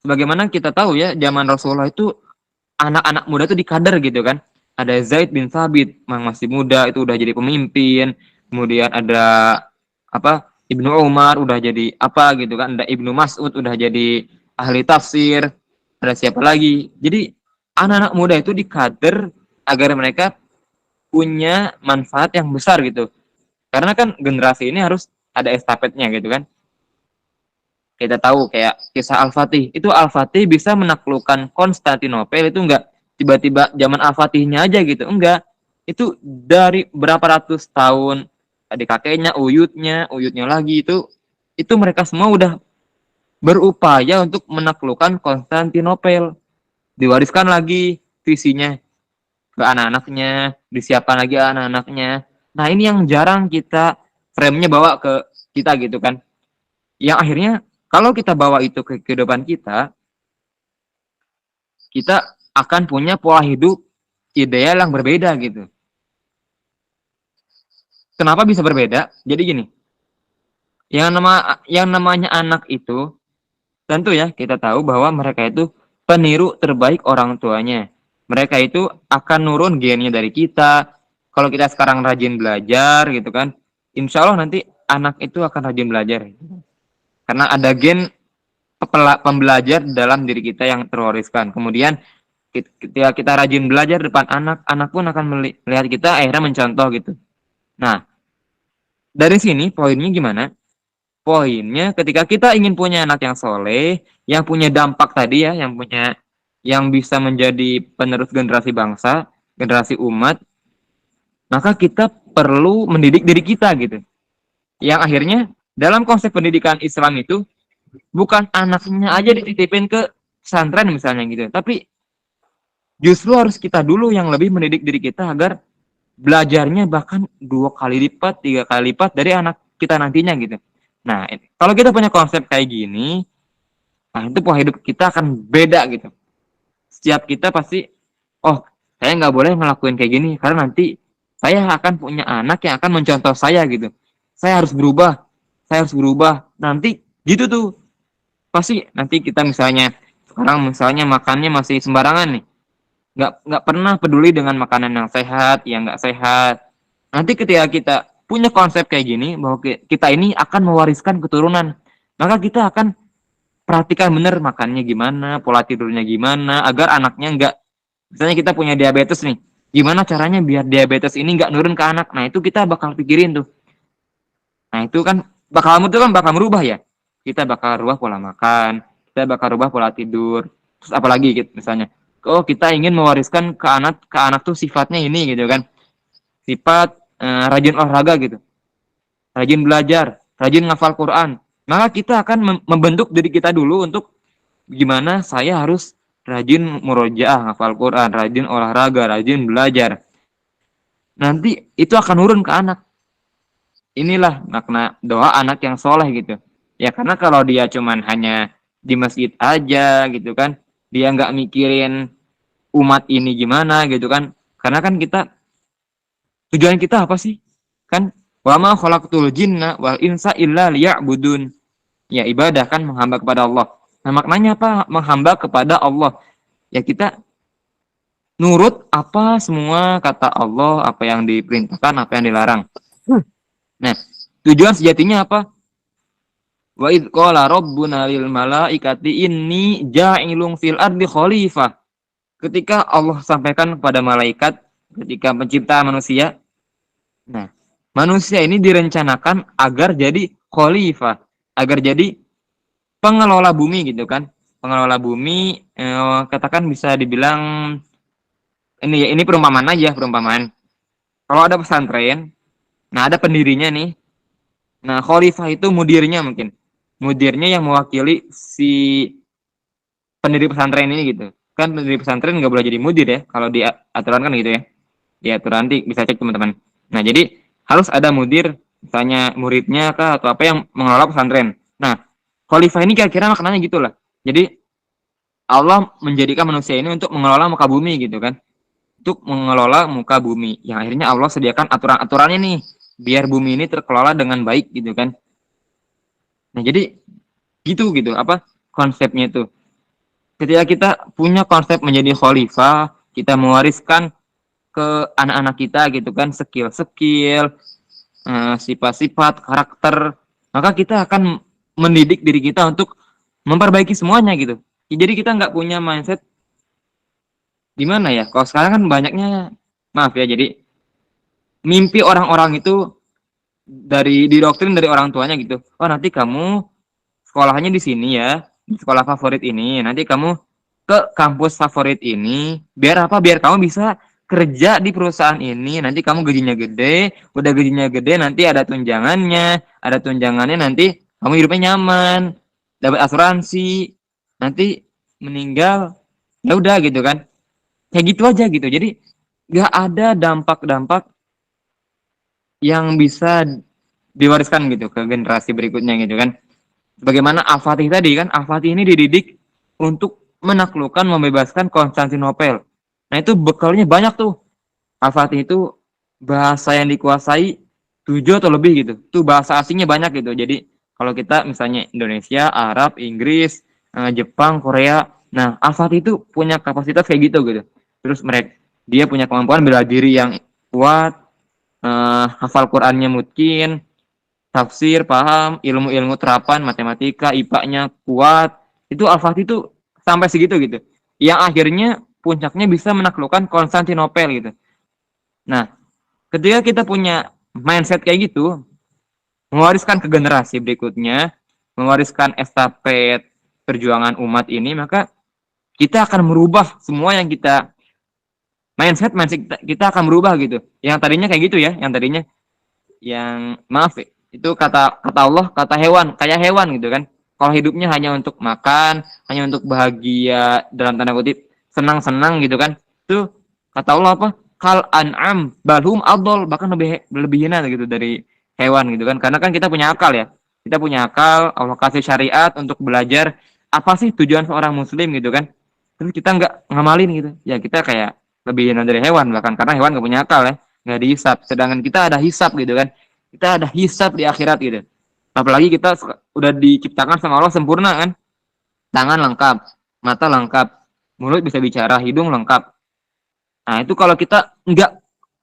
Sebagaimana kita tahu ya zaman Rasulullah itu anak-anak muda itu dikader gitu kan. Ada Zaid bin Thabit yang masih muda itu udah jadi pemimpin. Kemudian ada apa Ibnu Umar udah jadi apa gitu kan. Ada Ibnu Mas'ud udah jadi ahli tafsir. Ada siapa lagi? Jadi anak-anak muda itu dikader agar mereka punya manfaat yang besar gitu. Karena kan generasi ini harus ada estafetnya gitu kan. Kita tahu kayak kisah Al-Fatih. Itu Al-Fatih bisa menaklukkan Konstantinopel itu enggak tiba-tiba zaman Al-Fatihnya aja gitu. Enggak. Itu dari berapa ratus tahun adik kakeknya, uyutnya lagi itu mereka semua udah berupaya untuk menaklukkan Konstantinopel. Diwariskan lagi visinya ke anak-anaknya, disiapkan lagi anak-anaknya. Nah, ini yang jarang kita frame-nya bawa ke kita gitu kan. Yang akhirnya kalau kita bawa itu ke kehidupan kita, kita akan punya pola hidup ideal yang berbeda gitu. Kenapa bisa berbeda? Jadi gini, yang namanya anak itu tentu ya kita tahu bahwa mereka itu peniru terbaik orang tuanya. Mereka itu akan nurun gennya dari kita. Kalau kita sekarang rajin belajar gitu kan, insya Allah nanti anak itu akan rajin belajar. Karena ada gen pembelajar dalam diri kita yang terwariskan. Kemudian ketika kita rajin belajar depan anak, anak pun akan melihat kita akhirnya mencontoh gitu. Nah, dari sini poinnya gimana? Poinnya ketika kita ingin punya anak yang soleh, yang punya dampak tadi ya, yang bisa menjadi penerus generasi bangsa, generasi umat, maka kita perlu mendidik diri kita gitu. Yang akhirnya dalam konsep pendidikan Islam itu bukan anaknya aja dititipin ke pesantren misalnya gitu, tapi justru harus kita dulu yang lebih mendidik diri kita agar belajarnya bahkan 2 kali lipat, 3 kali lipat dari anak kita nantinya gitu. Nah, kalau kita punya konsep kayak gini, Nah, itu pola hidup kita akan beda gitu. Setiap kita pasti, oh, saya nggak boleh ngelakuin kayak gini karena nanti saya akan punya anak yang akan mencontoh saya gitu. Saya harus berubah, saya harus berubah. Nanti gitu tuh. Pasti nanti kita misalnya sekarang misalnya makannya masih sembarangan nih, nggak pernah peduli dengan makanan yang sehat, yang nggak sehat. Nanti ketika kita punya konsep kayak gini bahwa kita ini akan mewariskan keturunan, maka kita akan perhatikan bener makannya gimana, pola tidurnya gimana, agar anaknya nggak, misalnya kita punya diabetes nih, gimana caranya biar diabetes ini nggak nurun ke anak. Nah itu kita bakal pikirin tuh. Nah itu kan bakal merubah ya. Kita bakal rubah pola makan, kita bakal rubah pola tidur. Terus apalagi gitu misalnya, oh kita ingin mewariskan ke anak tuh sifatnya ini gitu kan, sifat rajin olahraga gitu, rajin belajar, rajin ngafal Quran. Maka kita akan membentuk diri kita dulu untuk gimana saya harus rajin murojaah, ngafal Quran, rajin olahraga, rajin belajar. Nanti itu akan turun ke anak. Inilah makna doa anak yang soleh gitu. Ya karena kalau dia cuman hanya di masjid aja gitu kan, dia nggak mikirin umat ini gimana gitu kan. Karena kan kita, tujuan kita apa sih? Kan wa ma khalaqtul jinna wal insa illa liya'budun. Ya ibadah kan, menghamba kepada Allah. Nah maknanya apa menghamba kepada Allah? Ya kita nurut apa semua kata Allah, apa yang diperintahkan, apa yang dilarang. Nah, tujuan sejatinya apa? Wa id qala rabbuna lil malaikati inni ja'ilun fil ardi khalifah. Ketika Allah sampaikan kepada malaikat ketika pencipta manusia, nah, manusia ini direncanakan agar jadi khalifah, agar jadi pengelola bumi gitu kan. Pengelola bumi, katakan bisa dibilang ini ya, ini perumpamaan aja, perumpamaan. Kalau ada pesantren, nah ada pendirinya nih. Nah, khalifah itu mudirnya mungkin. Mudirnya yang mewakili si pendiri pesantren ini gitu. Kan pendiri pesantren nggak boleh jadi mudir ya, kalau di aturan kan gitu ya. Di aturan nanti bisa cek teman-teman. Nah, jadi harus ada mudir, misalnya muridnya kah atau apa yang mengelola pesantren. Nah, khalifah ini kira-kira maknanya gitulah. Jadi Allah menjadikan manusia ini untuk mengelola muka bumi gitu kan. Untuk mengelola muka bumi. Yang akhirnya Allah sediakan aturan-aturannya nih biar bumi ini terkelola dengan baik gitu kan. Nah, jadi gitu apa konsepnya itu. Ketika kita punya konsep menjadi khalifah, kita mewariskan ke anak-anak kita gitu kan skill-skill, sifat-sifat, karakter, maka kita akan mendidik diri kita untuk memperbaiki semuanya gitu. Jadi kita nggak punya mindset gimana ya? Kalau sekarang kan banyaknya, maaf ya, jadi mimpi orang-orang itu dari didoktrin dari orang tuanya gitu. Oh nanti kamu sekolahnya di sini ya, di sekolah favorit ini. Nanti kamu ke kampus favorit ini. Biar apa? Biar kamu bisa kerja di perusahaan ini. Nanti kamu gajinya gede. Udah gajinya gede nanti ada tunjangannya. Ada tunjangannya nanti kamu hidupnya nyaman. Dapat asuransi. Nanti meninggal. Ya udah gitu kan. Kayak gitu aja gitu. Jadi gak ada dampak-dampak yang bisa diwariskan gitu ke generasi berikutnya gitu kan. Bagaimana Al-Fatih tadi kan, Al-Fatih ini dididik untuk menaklukkan, membebaskan Konstantinopel. Nah itu bekalnya banyak tuh. Al-Fatih itu bahasa yang dikuasai 7 atau lebih gitu. Tuh bahasa asingnya banyak gitu. Jadi kalau kita misalnya Indonesia, Arab, Inggris, Jepang, Korea. Nah Al-Fatih itu punya kapasitas kayak gitu gitu. Terus dia punya kemampuan bela diri yang kuat, hafal Qurannya mungkin, tafsir, paham, ilmu-ilmu terapan, matematika, IPA-nya kuat. Itu Al-Fatih itu sampai segitu gitu. Yang akhirnya puncaknya bisa menaklukkan Konstantinopel gitu. Nah, ketika kita punya mindset kayak gitu, mewariskan ke generasi berikutnya, mewariskan estafet perjuangan umat ini, maka kita akan merubah semua yang kita mindset kita akan berubah gitu. Yang tadinya kayak gitu ya, yang tadinya yang maaf ya, itu kata Allah kata hewan, kayak hewan gitu kan. Kalau hidupnya hanya untuk makan, hanya untuk bahagia dalam tanda kutip, senang-senang gitu kan. Itu kata Allah apa? Kal an'am balhum adol, bahkan lebih hina gitu dari hewan gitu kan. Karena kan kita punya akal ya. Kita punya akal, Allah kasih syariat untuk belajar apa sih tujuan seorang muslim gitu kan, terus kita nggak ngamalin gitu, ya kita kayak lebih rendah dari hewan bahkan, karena hewan nggak punya akal ya, nggak dihisap, sedangkan kita ada hisap gitu kan, kita ada hisap di akhirat gitu. Apalagi kita udah diciptakan sama Allah sempurna kan, tangan lengkap, mata lengkap, mulut bisa bicara, hidung lengkap. Nah itu kalau kita nggak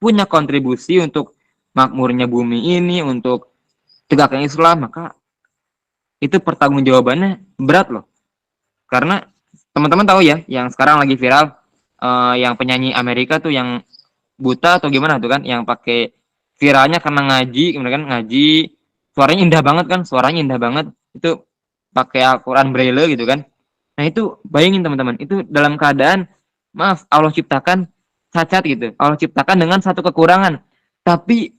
punya kontribusi untuk makmurnya bumi ini, untuk tegaknya Islam, maka itu pertanggungjawabannya berat loh. Karena teman-teman tahu ya, yang sekarang lagi viral, yang penyanyi Amerika tuh yang buta atau gimana tuh kan, yang pakai viralnya karena ngaji, kemudian kan ngaji, suaranya indah banget kan, suaranya indah banget, itu pakai Al-Quran Braille gitu kan. Nah itu bayangin teman-teman, itu dalam keadaan, maaf, Allah ciptakan cacat gitu, Allah ciptakan dengan satu kekurangan, tapi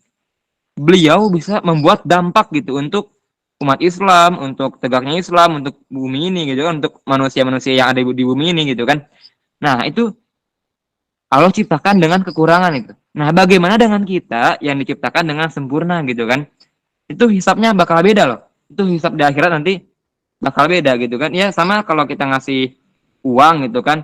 beliau bisa membuat dampak gitu untuk umat Islam, untuk tegaknya Islam, untuk bumi ini gitu kan, untuk manusia-manusia yang ada di bumi ini gitu kan. Nah itu Allah ciptakan dengan kekurangan itu. Nah bagaimana dengan kita yang diciptakan dengan sempurna gitu kan? Itu hisapnya bakal beda loh. Itu hisap di akhirat nanti bakal beda gitu kan. Ya sama kalau kita ngasih uang gitu kan,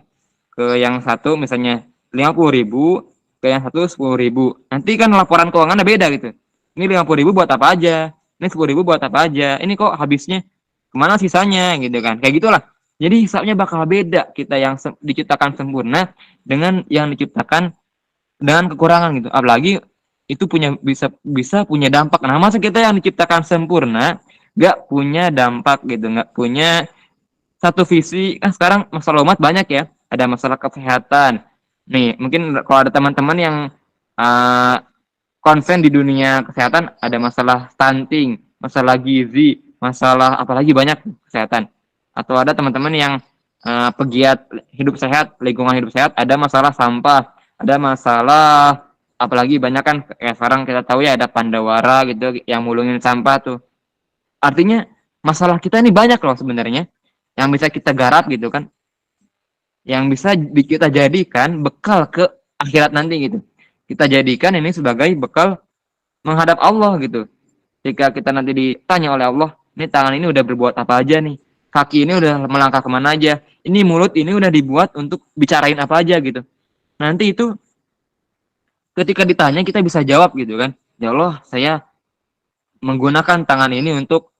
ke yang satu misalnya 50.000, ke yang satu 10.000. Nanti kan laporan keuangannya beda gitu. Ini 50.000 buat apa aja? Ini 10.000 buat apa aja? Ini kok habisnya kemana sisanya gitu kan? Kayak gitulah. Jadi hisapnya bakal beda, kita yang diciptakan sempurna dengan yang diciptakan dengan kekurangan gitu. Apalagi itu punya bisa punya dampak. Nah masa kita yang diciptakan sempurna nggak punya dampak gitu, nggak punya satu visi. Kan sekarang masalah umat banyak ya, ada masalah kesehatan nih, mungkin kalau ada teman-teman yang uh, konsen di dunia kesehatan, ada masalah stunting, masalah gizi, masalah apalagi banyak kesehatan. Atau ada teman-teman yang pegiat hidup sehat, lingkungan hidup sehat, ada masalah sampah, ada masalah apalagi banyak kan, kayak sekarang kita tahu ya ada Pandawara gitu yang mulungin sampah tuh. Artinya masalah kita ini banyak loh sebenarnya yang bisa kita garap gitu kan, yang bisa kita jadikan bekal ke akhirat nanti gitu. Kita jadikan ini sebagai bekal menghadap Allah gitu. Jika kita nanti ditanya oleh Allah, ini tangan ini udah berbuat apa aja nih? Kaki ini udah melangkah kemana aja? Ini mulut ini udah dibuat untuk bicarain apa aja gitu. Nanti itu ketika ditanya kita bisa jawab gitu kan. Ya Allah, saya menggunakan tangan ini untuk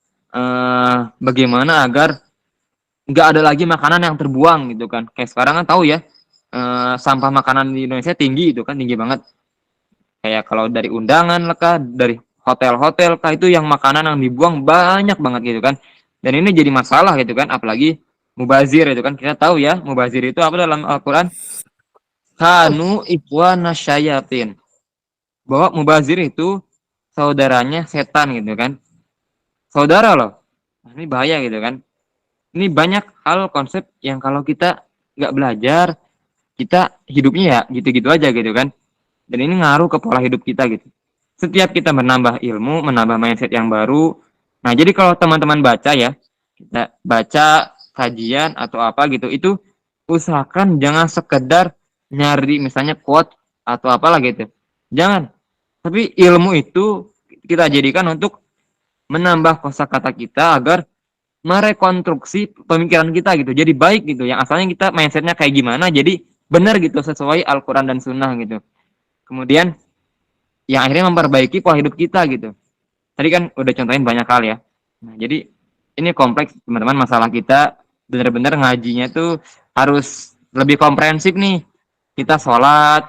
bagaimana agar nggak ada lagi makanan yang terbuang gitu kan. Kayak sekarang kan tahu ya, sampah makanan di Indonesia tinggi itu kan, tinggi banget. Kayak kalau dari undangan lah kah, dari hotel-hotel kah, itu yang makanan yang dibuang banyak banget gitu kan. Dan ini jadi masalah gitu kan, apalagi mubazir itu kan. Kita tahu ya, mubazir itu apa dalam Al-Qur'an? Kanu ikhwana syayatin. Bahwa mubazir itu saudaranya setan gitu kan. Saudara loh. Nah, ini bahaya gitu kan. Ini banyak hal konsep yang kalau kita nggak belajar, kita hidupnya ya gitu-gitu aja gitu kan. Dan ini ngaruh ke pola hidup kita gitu. Setiap kita menambah ilmu, menambah mindset yang baru. Nah, jadi kalau teman-teman baca ya, kita baca kajian atau apa gitu, itu usahakan jangan sekedar nyari misalnya quote atau apalah gitu. Jangan. Tapi ilmu itu kita jadikan untuk menambah kosakata kita agar merekonstruksi pemikiran kita gitu. Jadi baik gitu. Yang asalnya kita mindsetnya kayak gimana, jadi benar gitu sesuai Al-Quran dan Sunnah gitu. Kemudian yang akhirnya memperbaiki pola hidup kita gitu. Tadi kan udah contohin banyak hal ya. Nah, jadi ini kompleks teman-teman, masalah kita benar-benar ngajinya tuh harus lebih komprehensif nih. Kita sholat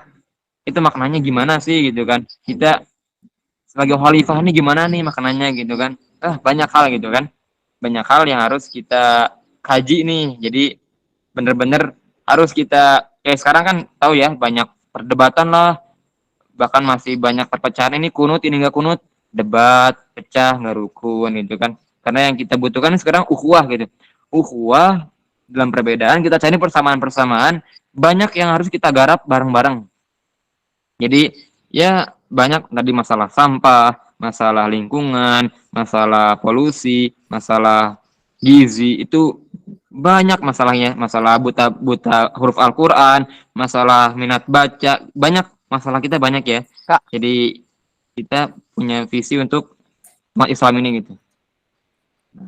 itu maknanya gimana sih gitu kan. Kita sebagai khalifah nih gimana nih maknanya gitu kan. Banyak hal gitu kan. Banyak hal yang harus kita kaji nih. Jadi benar-benar harus kita, kayak sekarang kan tahu ya, banyak perdebatan lah, bahkan masih banyak perpecahan, ini kunut ini nggak kunut, debat pecah nggak rukun gitu kan. Karena yang kita butuhkan sekarang ukhuwah gitu, ukhuwah dalam perbedaan kita cari persamaan-persamaan, banyak yang harus kita garap bareng-bareng. Jadi ya banyak tadi, masalah sampah, masalah lingkungan, masalah polusi, masalah gizi, itu banyak masalahnya, masalah buta huruf Al-Qur'an, masalah minat baca, banyak masalah kita banyak ya. Kak, Jadi kita punya visi untuk umat Islam ini gitu.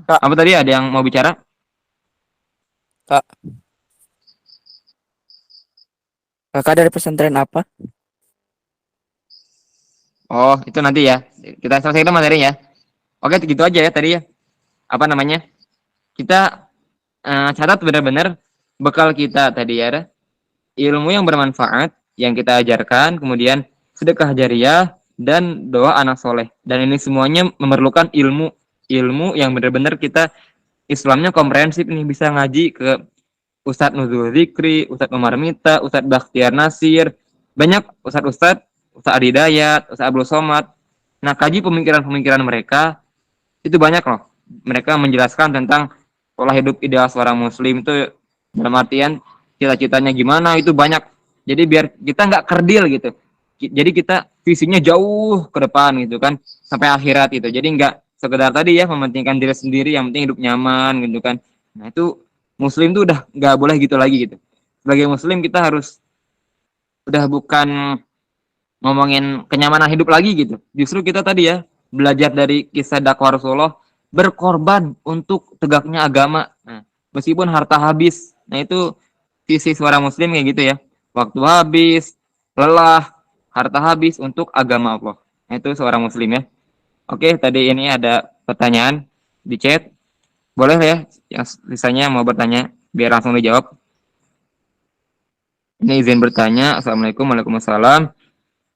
Kak, Apa tadi ada yang mau bicara? Kak, kakak dari pesantren apa? Oh, itu nanti ya. Kita selesaikan materi ya. Oke, gitu aja ya tadi ya. Apa namanya? Kita catat benar-benar bekal kita tadi ya. Ilmu yang bermanfaat yang kita ajarkan, kemudian sedekah jariah dan doa anak soleh. Dan ini semuanya memerlukan ilmu yang benar-benar kita Islamnya komprehensif nih, bisa ngaji ke Ustadz Nuzul Zikri, Ustadz Umar Mita, Ustadz Bakhtiar Nasir, banyak Ustadz Adi Dayat, Ustadz Abdul Somad. Nah, kaji pemikiran-pemikiran mereka itu banyak loh. Mereka menjelaskan tentang pola hidup ideal seorang muslim itu dalam artian cita-citanya gimana itu banyak. Jadi biar kita nggak kerdil gitu. Jadi kita visinya jauh ke depan gitu kan sampai akhirat gitu. Jadi nggak sekedar tadi ya mementingkan diri sendiri, yang penting hidup nyaman gitu kan. Nah itu muslim tuh udah nggak boleh gitu lagi gitu. Sebagai muslim kita harus udah bukan ngomongin kenyamanan hidup lagi gitu. Justru kita tadi ya belajar dari kisah dakwah Rasulullah berkorban untuk tegaknya agama. Nah, meskipun harta habis. Nah, itu visi seorang muslim kayak gitu ya. Waktu habis, lelah, harta habis untuk agama Allah. Nah, itu seorang muslim ya. Oke, tadi ini ada pertanyaan di chat. Boleh ya yang sisanya mau bertanya biar langsung dijawab. Ini izin bertanya. Assalamualaikum, waalaikumsalam.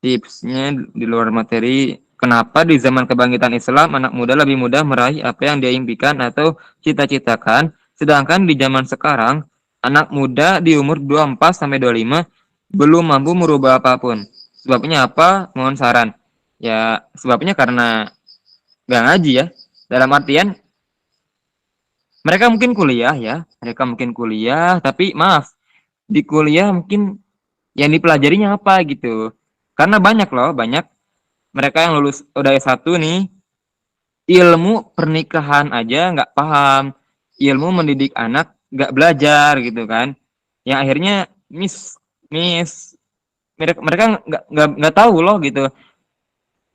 Tipsnya di luar materi, kenapa di zaman kebangkitan Islam anak muda lebih mudah meraih apa yang dia impikan atau cita-citakan, sedangkan di zaman sekarang anak muda di umur 24 sampai 25 belum mampu merubah apapun. Sebabnya apa? Mohon saran. Ya, sebabnya karena nggak ngaji ya. Dalam artian mereka mungkin kuliah, tapi maaf, di kuliah mungkin yang dipelajarinya apa gitu. Karena banyak mereka yang lulus udah S1 nih, ilmu pernikahan aja nggak paham, ilmu mendidik anak nggak belajar gitu kan. Yang akhirnya miss mereka nggak tahu loh gitu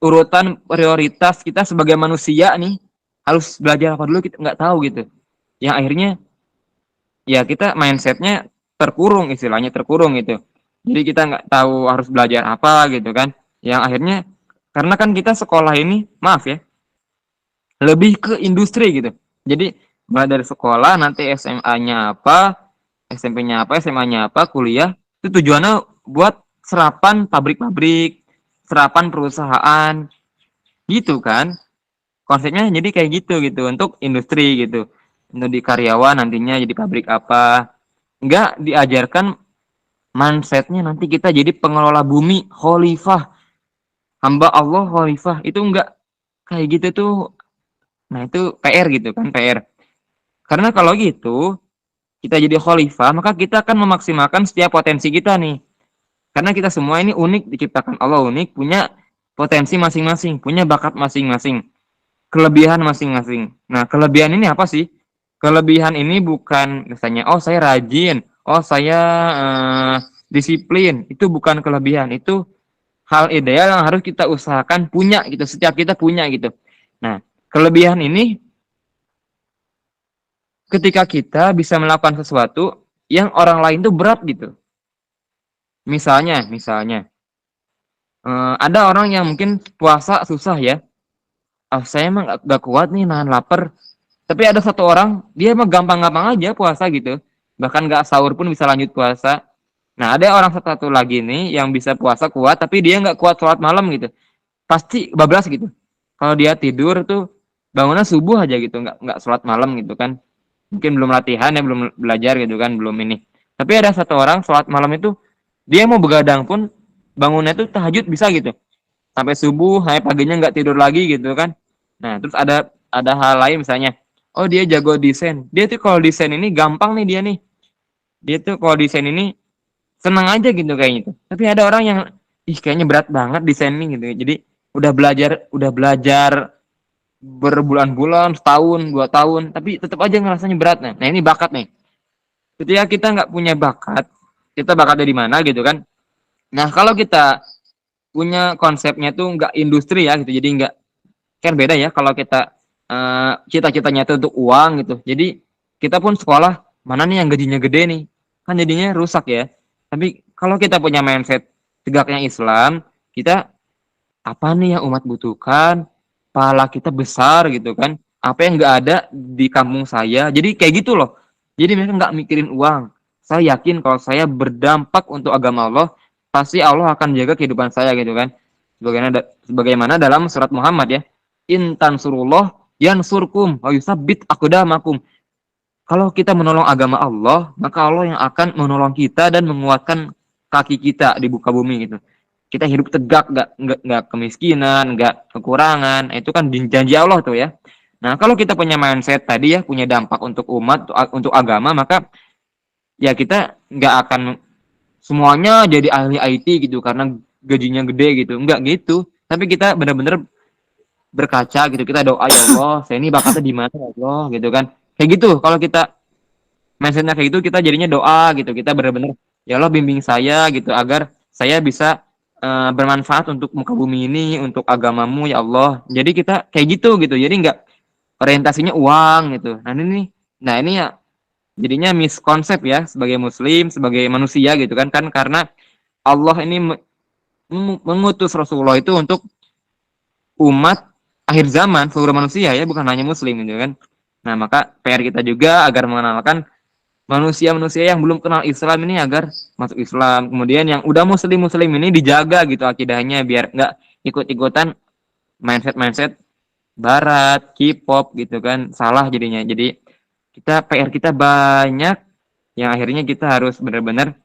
urutan prioritas kita sebagai manusia nih harus belajar apa dulu kita nggak tahu gitu. Yang akhirnya ya kita mindsetnya istilahnya terkurung gitu. Jadi kita nggak tahu harus belajar apa gitu kan. Yang akhirnya karena kan kita sekolah ini maaf ya lebih ke industri gitu. Jadi mulai dari sekolah nanti SMA-nya apa, SMP-nya apa, SMA-nya apa, kuliah itu tujuannya buat serapan pabrik-pabrik, serapan perusahaan gitu kan. Konsepnya jadi kayak gitu untuk industri gitu. Untuk di karyawan nantinya jadi pabrik apa. Enggak diajarkan mindsetnya nanti kita jadi pengelola bumi, khalifah, hamba Allah khalifah. Itu enggak kayak gitu tuh. Nah itu PR gitu kan, PR. Karena kalau gitu, kita jadi khalifah, maka kita akan memaksimalkan setiap potensi kita nih. Karena kita semua ini unik, diciptakan Allah unik, punya potensi masing-masing, punya bakat masing-masing, kelebihan masing-masing. Nah, kelebihan ini apa sih? Kelebihan ini bukan misalnya, oh saya rajin, oh saya disiplin. Itu bukan kelebihan, itu hal ideal yang harus kita usahakan punya gitu. Setiap kita punya gitu. Nah, kelebihan ini ketika kita bisa melakukan sesuatu yang orang lain tuh berat gitu. Misalnya, ada orang yang mungkin puasa susah ya. Ah, saya emang gak kuat nih nahan lapar. Tapi ada satu orang, dia emang gampang-gampang aja puasa gitu. Bahkan gak sahur pun bisa lanjut puasa. Nah, ada orang satu lagi nih yang bisa puasa kuat, tapi dia nggak kuat sholat malam gitu. Pasti bablas gitu. Kalau dia tidur tuh bangunnya subuh aja gitu, nggak sholat malam gitu kan. Mungkin belum latihan ya, belum belajar gitu kan, belum ini. Tapi ada satu orang sholat malam itu dia mau begadang pun bangunnya tuh tahajud bisa gitu. Sampai subuh, sampai paginya nggak tidur lagi gitu kan. Nah, terus ada hal lain misalnya, oh dia jago desain. Dia tuh kalau desain ini gampang nih dia nih. Dia tuh kalau desain ini senang aja gitu kayaknya tuh. Tapi ada orang yang kayaknya berat banget desain ini gitu. Jadi udah belajar berbulan-bulan, setahun, 2 tahun, tapi tetap aja ngerasanya berat. Nah, ini bakat nih. Ketika kita nggak punya bakat, kita bakat dari mana gitu kan? Nah, kalau kita punya konsepnya tuh nggak industri ya gitu, jadi nggak kan beda ya kalau kita cita-citanya itu untuk uang gitu. Jadi kita pun sekolah mana nih yang gajinya gede nih, kan jadinya rusak ya. Tapi kalau kita punya mindset tegaknya Islam, kita apa nih yang umat butuhkan, pahala kita besar gitu kan, apa yang nggak ada di kampung saya, jadi kayak gitu loh. Jadi mereka nggak mikirin uang. Saya yakin kalau saya berdampak untuk agama Allah, pasti Allah akan jaga kehidupan saya gitu kan. Sebagaimana dalam surat Muhammad ya, in tansurullah yansurkum wa yusabbit aqdamakum. Kalau kita menolong agama Allah, maka Allah yang akan menolong kita dan menguatkan kaki kita di muka bumi gitu. Kita hidup tegak, nggak kemiskinan, nggak kekurangan. Itu kan janji Allah tuh ya. Nah, kalau kita punya mindset tadi ya, punya dampak untuk umat, untuk agama, maka ya kita nggak akan semuanya jadi ahli IT gitu karena gajinya gede gitu. Nggak gitu. Tapi kita benar-benar berkaca gitu. Kita doa, ya Allah, saya ini bakatnya di mana ya Allah gitu kan. Kayak gitu. Kalau kita mindsetnya kayak gitu, kita jadinya doa gitu, kita benar-benar ya Allah bimbing saya gitu agar saya bisa bermanfaat untuk muka bumi ini, untuk agamamu ya Allah. Jadi kita kayak gitu gitu, jadi nggak orientasinya uang gitu. Nah ini ya jadinya miskonsep ya sebagai muslim, sebagai manusia gitu kan, karena Allah ini mengutus Rasulullah itu untuk umat akhir zaman, seluruh manusia ya, bukan hanya muslim gitu kan. Nah maka PR kita juga agar mengenalkan manusia-manusia yang belum kenal Islam ini agar masuk Islam. Kemudian yang udah muslim ini dijaga gitu akidahnya biar nggak ikut-ikutan mindset barat, K-pop gitu kan. Salah jadinya. Jadi kita PR kita banyak yang akhirnya kita harus benar-benar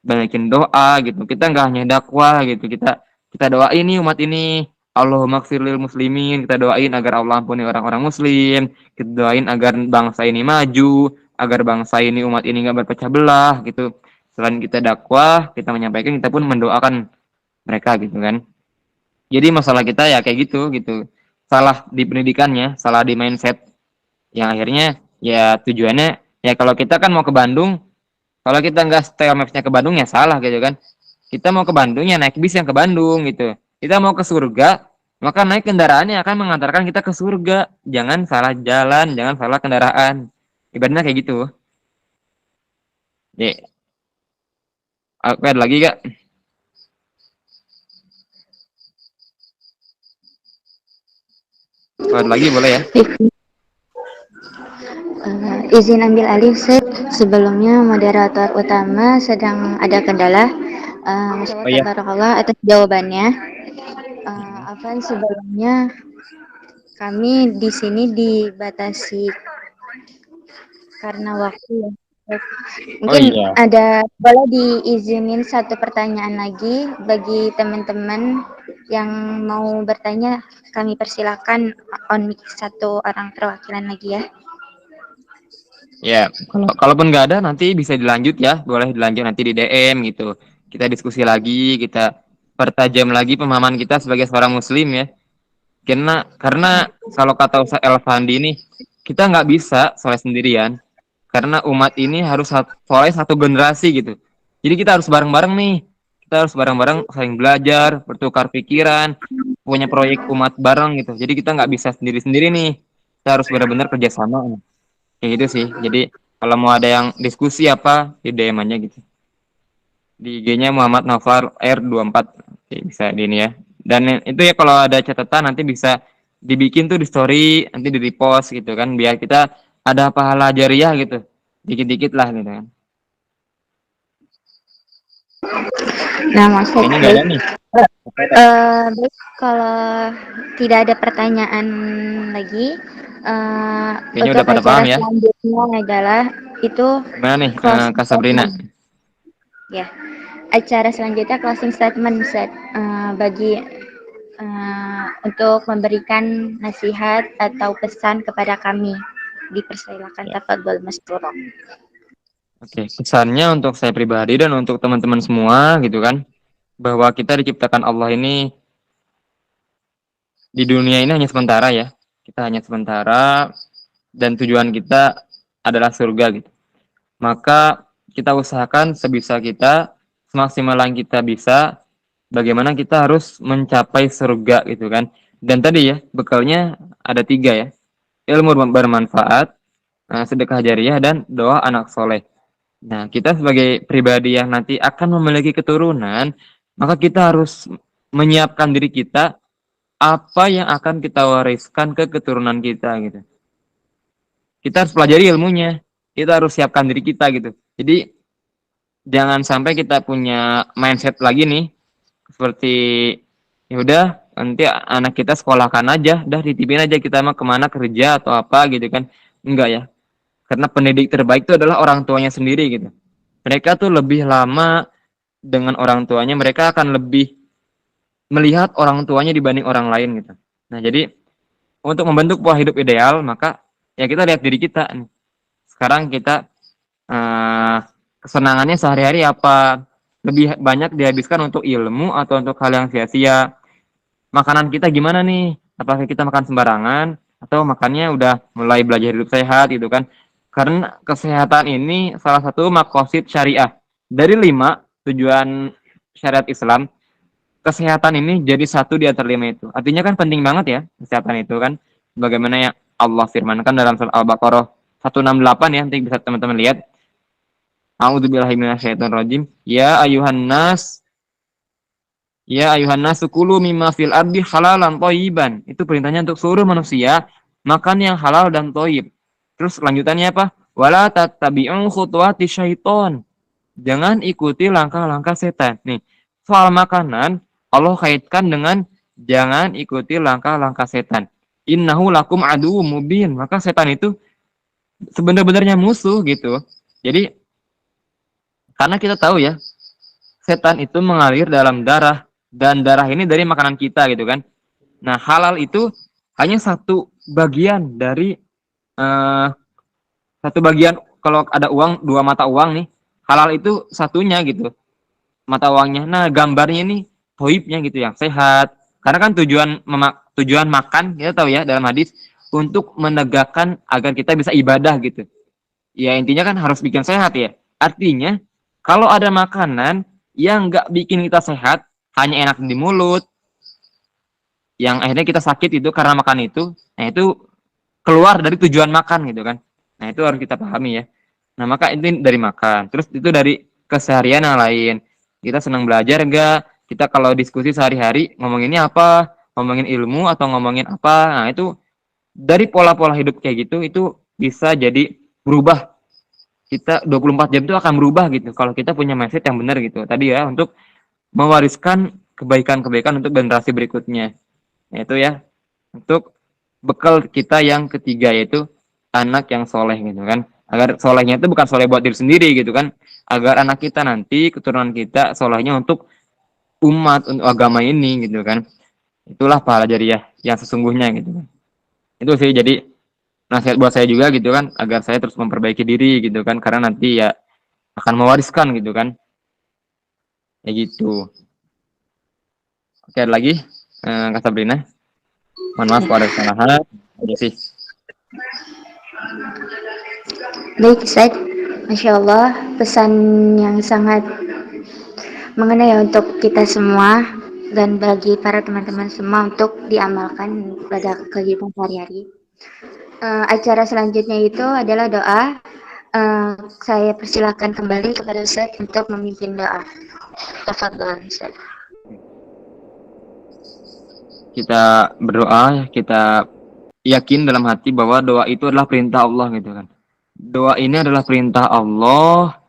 banyakin doa gitu. Kita nggak hanya dakwah gitu. Kita doain nih umat ini. Allahumma gfirlil muslimin. Kita doain agar Allah ampuni orang-orang muslim. Kita doain agar bangsa ini maju, agar bangsa ini, umat ini nggak berpecah belah gitu. Selain kita dakwah, kita menyampaikan, kita pun mendoakan mereka gitu kan. Jadi masalah kita ya kayak gitu. Salah di pendidikannya, salah di mindset. Yang akhirnya ya tujuannya ya kalau kita kan mau ke Bandung, kalau kita nggak setel mapsnya ke Bandung ya salah gitu kan. Kita mau ke Bandung ya naik bis yang ke Bandung gitu. Kita mau ke surga, maka naik kendaraan yang akan mengantarkan kita ke surga. Jangan salah jalan, jangan salah kendaraan. Ibaratnya kayak gitu. Ya, aku ada lagi gak? Kalau ada lagi boleh ya. Izin ambil alih, Ustaz. Sebelumnya moderator utama sedang ada kendala. Oh iya. Tabarakallah atas jawabannya. Afan, sebelumnya kami di sini dibatasi karena waktu ya. Mungkin iya. ada, boleh diizinin satu pertanyaan lagi bagi teman-teman yang mau bertanya, kami persilakan on mic satu orang perwakilan lagi ya. Ya, kalaupun nggak ada nanti bisa dilanjut ya, boleh dilanjut nanti di DM gitu. Kita diskusi lagi, kita pertajam lagi pemahaman kita sebagai seorang muslim ya. Karena kalau kata Ustaz Elfandi ini, kita nggak bisa soleh sendirian. Karena umat ini harus soleh satu generasi gitu. Jadi kita harus bareng-bareng nih. Kita harus bareng-bareng saling belajar, bertukar pikiran, punya proyek umat bareng gitu. Jadi kita nggak bisa sendiri-sendiri nih. Kita harus benar-benar kerjasama. Kayak gitu sih. Jadi kalau mau ada yang diskusi apa, di DM aja gitu. Di IG-nya Muhammad Nafar R24. Oke, bisa di ini ya. Dan itu ya kalau ada catatan nanti bisa dibikin tuh di story, nanti di repost gitu kan. Biar kita ada pahala jariah gitu. Dikit-dikit lah gitu kan. Nah, Mas, Kayaknya nggak ada nih. baik, kalau tidak ada pertanyaan lagi, Kayaknya untuk udah pada acara paham ya. selanjutnya adalah itu Gimana nih closing Kak Sabrina? statement. Ya, acara selanjutnya closing statement, Ustaz. Bagi untuk memberikan nasihat atau pesan kepada kami. Dipersilakan, tafadhol Masturah. Oke, pesannya untuk saya pribadi dan untuk teman-teman semua gitu kan, bahwa kita diciptakan Allah ini di dunia ini hanya sementara ya. Kita hanya sementara dan tujuan kita adalah surga gitu. Maka kita usahakan sebisa kita, semaksimal yang kita bisa, bagaimana kita harus mencapai surga gitu kan. Dan tadi ya, bekalnya ada 3 ya. Ilmu bermanfaat, sedekah jariyah dan doa anak soleh. Nah, kita sebagai pribadi yang nanti akan memiliki keturunan, maka kita harus menyiapkan diri kita apa yang akan kita wariskan ke keturunan kita gitu. Kita harus pelajari ilmunya. Kita harus siapkan diri kita gitu. Jadi jangan sampai kita punya mindset lagi nih seperti ya udah nanti anak kita sekolahkan aja, dah dititipin aja kita mah kemana kerja atau apa gitu kan. Enggak ya. Karena pendidik terbaik itu adalah orang tuanya sendiri gitu. Mereka tuh lebih lama dengan orang tuanya, mereka akan lebih melihat orang tuanya dibanding orang lain gitu. Nah, jadi untuk membentuk pola hidup ideal, maka ya kita lihat diri kita nih. Sekarang kita kesenangannya sehari-hari apa? Lebih banyak dihabiskan untuk ilmu atau untuk hal yang sia-sia? Makanan kita gimana nih? Apakah kita makan sembarangan atau makannya udah mulai belajar hidup sehat gitu kan? Karena kesehatan ini salah satu maqasid syariah. Dari 5 tujuan syariat Islam, kesehatan ini jadi satu di antara 5 itu. Artinya kan penting banget ya kesehatan itu kan. Bagaimana yang Allah firmankan dalam surat Al-Baqarah 168 ya, nanti bisa teman-teman lihat. A'udzubillahi minasyaitonirrajim. Ya ayuhan nas kulu mimma fil ardi halalan thayyiban. Itu perintahnya untuk seluruh manusia, makan yang halal dan thayyib. Terus lanjutannya apa? Wala tattabi'u khutuwati syaiton. Jangan ikuti langkah-langkah setan. Nih, soal makanan Allah kaitkan dengan jangan ikuti langkah-langkah setan. Innahu lakum aduwwum mubin. Maka setan itu sebenarnya musuh gitu. Jadi karena kita tahu ya, setan itu mengalir dalam darah dan darah ini dari makanan kita gitu kan. Nah, halal itu hanya satu bagian dari satu bagian. Kalau ada uang, 2 mata uang nih, halal itu satunya gitu, mata uangnya. Nah, gambarnya nih thoibnya gitu yang sehat. Karena kan tujuan makan kita tahu ya dalam hadis untuk menegakkan agar kita bisa ibadah gitu. Ya intinya kan harus bikin sehat ya. Artinya kalau ada makanan yang nggak bikin kita sehat, hanya enak di mulut, yang akhirnya kita sakit itu karena makan itu, nah itu keluar dari tujuan makan gitu kan. Nah itu harus kita pahami ya. Nah maka itu dari makan. Terus itu dari keseharian yang lain. Kita senang belajar enggak? Kita kalau diskusi sehari-hari ngomonginnya apa? Ngomongin ilmu atau ngomongin apa? Nah itu dari pola-pola hidup kayak gitu, itu bisa jadi berubah. Kita 24 jam itu akan berubah gitu kalau kita punya mindset yang benar gitu. Tadi ya, untuk mewariskan kebaikan-kebaikan untuk generasi berikutnya. Yaitu ya, untuk bekal kita yang ketiga, yaitu anak yang soleh gitu kan. Agar solehnya itu bukan soleh buat diri sendiri gitu kan. Agar anak kita nanti, keturunan kita solehnya untuk umat, untuk agama ini gitu kan. Itulah pahala jariah yang sesungguhnya gitu kan. Itu sih jadi nasihat buat saya juga gitu kan, agar saya terus memperbaiki diri gitu kan, karena nanti ya akan mewariskan gitu kan. Ya gitu. Oke, ada lagi Kak Sabrina. Mohon maaf kalau ada kesalahan. Aja sih. Baik, Ustaz. Masya Allah, pesan yang sangat mengena ya untuk kita semua dan bagi para teman-teman semua untuk diamalkan pada kehidupan sehari-hari. Acara selanjutnya itu adalah doa. Saya persilahkan kembali kepada Ustaz untuk memimpin doa. Tafadhol, Ustaz. Kita berdoa, kita yakin dalam hati bahwa doa itu adalah perintah Allah gitu kan. Doa ini adalah perintah Allah.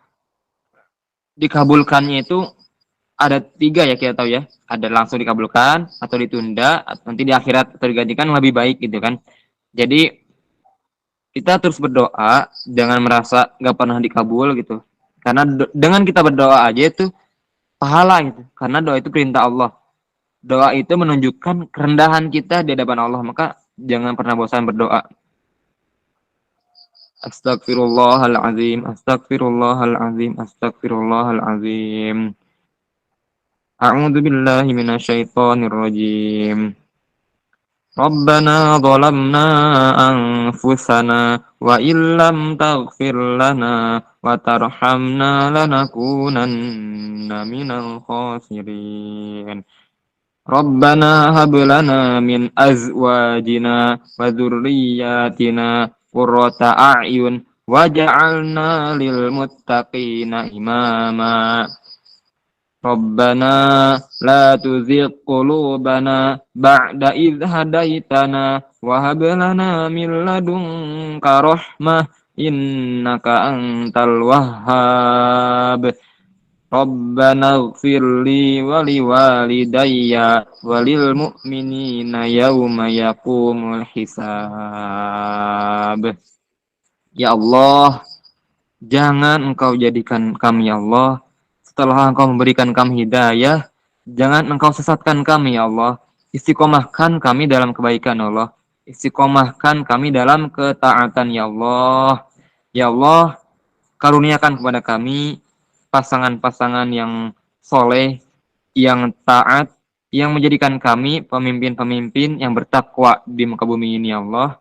Dikabulkannya itu ada 3 ya, kita tahu ya. Ada langsung dikabulkan, atau ditunda, atau nanti di akhirat atau digantikan lebih baik gitu kan. Jadi kita terus berdoa, jangan merasa nggak pernah dikabul gitu. Karena dengan kita berdoa aja itu pahala gitu. Karena doa itu perintah Allah. Doa itu menunjukkan kerendahan kita di hadapan Allah. Maka jangan pernah bosan berdoa. Astagfirullahaladzim, astagfirullahaladzim, astagfirullahaladzim. A'udzu billahi minasyaitonir rajim. Rabbana zalamna anfusana wa illam taghfir lana wa tarhamna lanakunanna minal khasirin. Rabbana hab lana min azwajina wa dzurriyyatina qurrata a'yun waj'alna lil muttaqina imama. Rabbana la tuzigh qulubana ba'da idh hadaitana wa hab lana min ladunka rahmah innaka antal wahhab. Rabbana ighfir li wa liwalidayya walil mu'minina yawma yaqumul hisab. Ya Allah, jangan Engkau jadikan kami, ya Allah, setelah Engkau memberikan kami hidayah, jangan Engkau sesatkan kami, ya Allah. Istiqomahkan kami dalam kebaikan, ya Allah. Istiqomahkan kami dalam ketaatan, ya Allah. Ya Allah, karuniakan kepada kami pasangan-pasangan yang soleh, yang taat, yang menjadikan kami pemimpin-pemimpin yang bertakwa di muka bumi ini, ya Allah.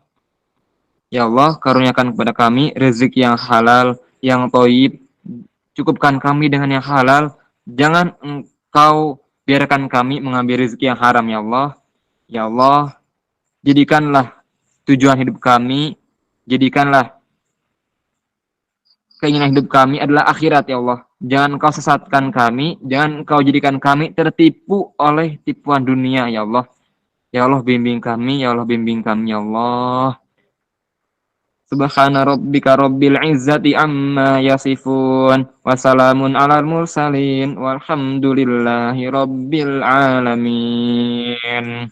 Ya Allah, karuniakan kepada kami rezeki yang halal, yang thayyib. Cukupkan kami dengan yang halal. Jangan Engkau biarkan kami mengambil rezeki yang haram, ya Allah. Ya Allah, jadikanlah tujuan hidup kami, jadikanlah keinginan hidup kami adalah akhirat, ya Allah. Jangan Engkau sesatkan kami, jangan Engkau jadikan kami tertipu oleh tipuan dunia, ya Allah. Ya Allah, bimbing kami, ya Allah, bimbing kami, ya Allah. Subhana rabbika rabbil izzati amma yasifun wa salamun alal mursalin walhamdulillahi rabbil alamin.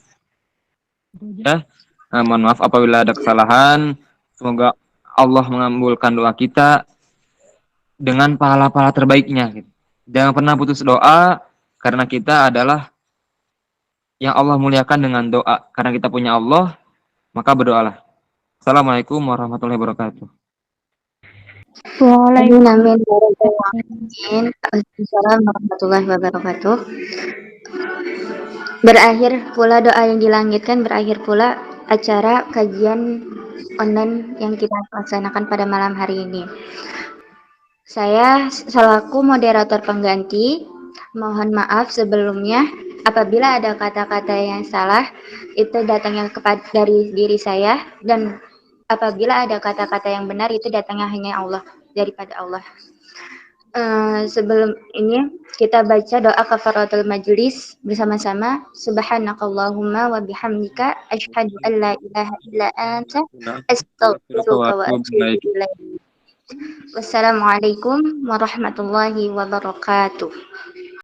Ya, mohon maaf apabila ada kesalahan. Semoga Allah mengabulkan doa kita dengan pahala-pahala terbaiknya. Jangan pernah putus doa, karena kita adalah yang Allah muliakan dengan doa. Karena kita punya Allah, maka berdoalah. Assalamualaikum warahmatullahi wabarakatuh. Amin, amin. Amin. Assalamualaikum warahmatullahi wabarakatuh. Berakhir pula doa yang dilangitkan, berakhir pula acara kajian online yang kita laksanakan pada malam hari ini. Saya selaku moderator pengganti, mohon maaf sebelumnya apabila ada kata-kata yang salah, itu datangnya dari diri saya, dan apabila ada kata-kata yang benar, itu datangnya hanya Allah, daripada Allah. Sebelum ini kita baca doa kafaratul majelis bersama-sama. Subhanakallahumma wa bihamdika asyhadu an la ilaha illa anta astaghfiruka wa atubu ilaik. Wassalamualaikum warahmatullahi wabarakatuh.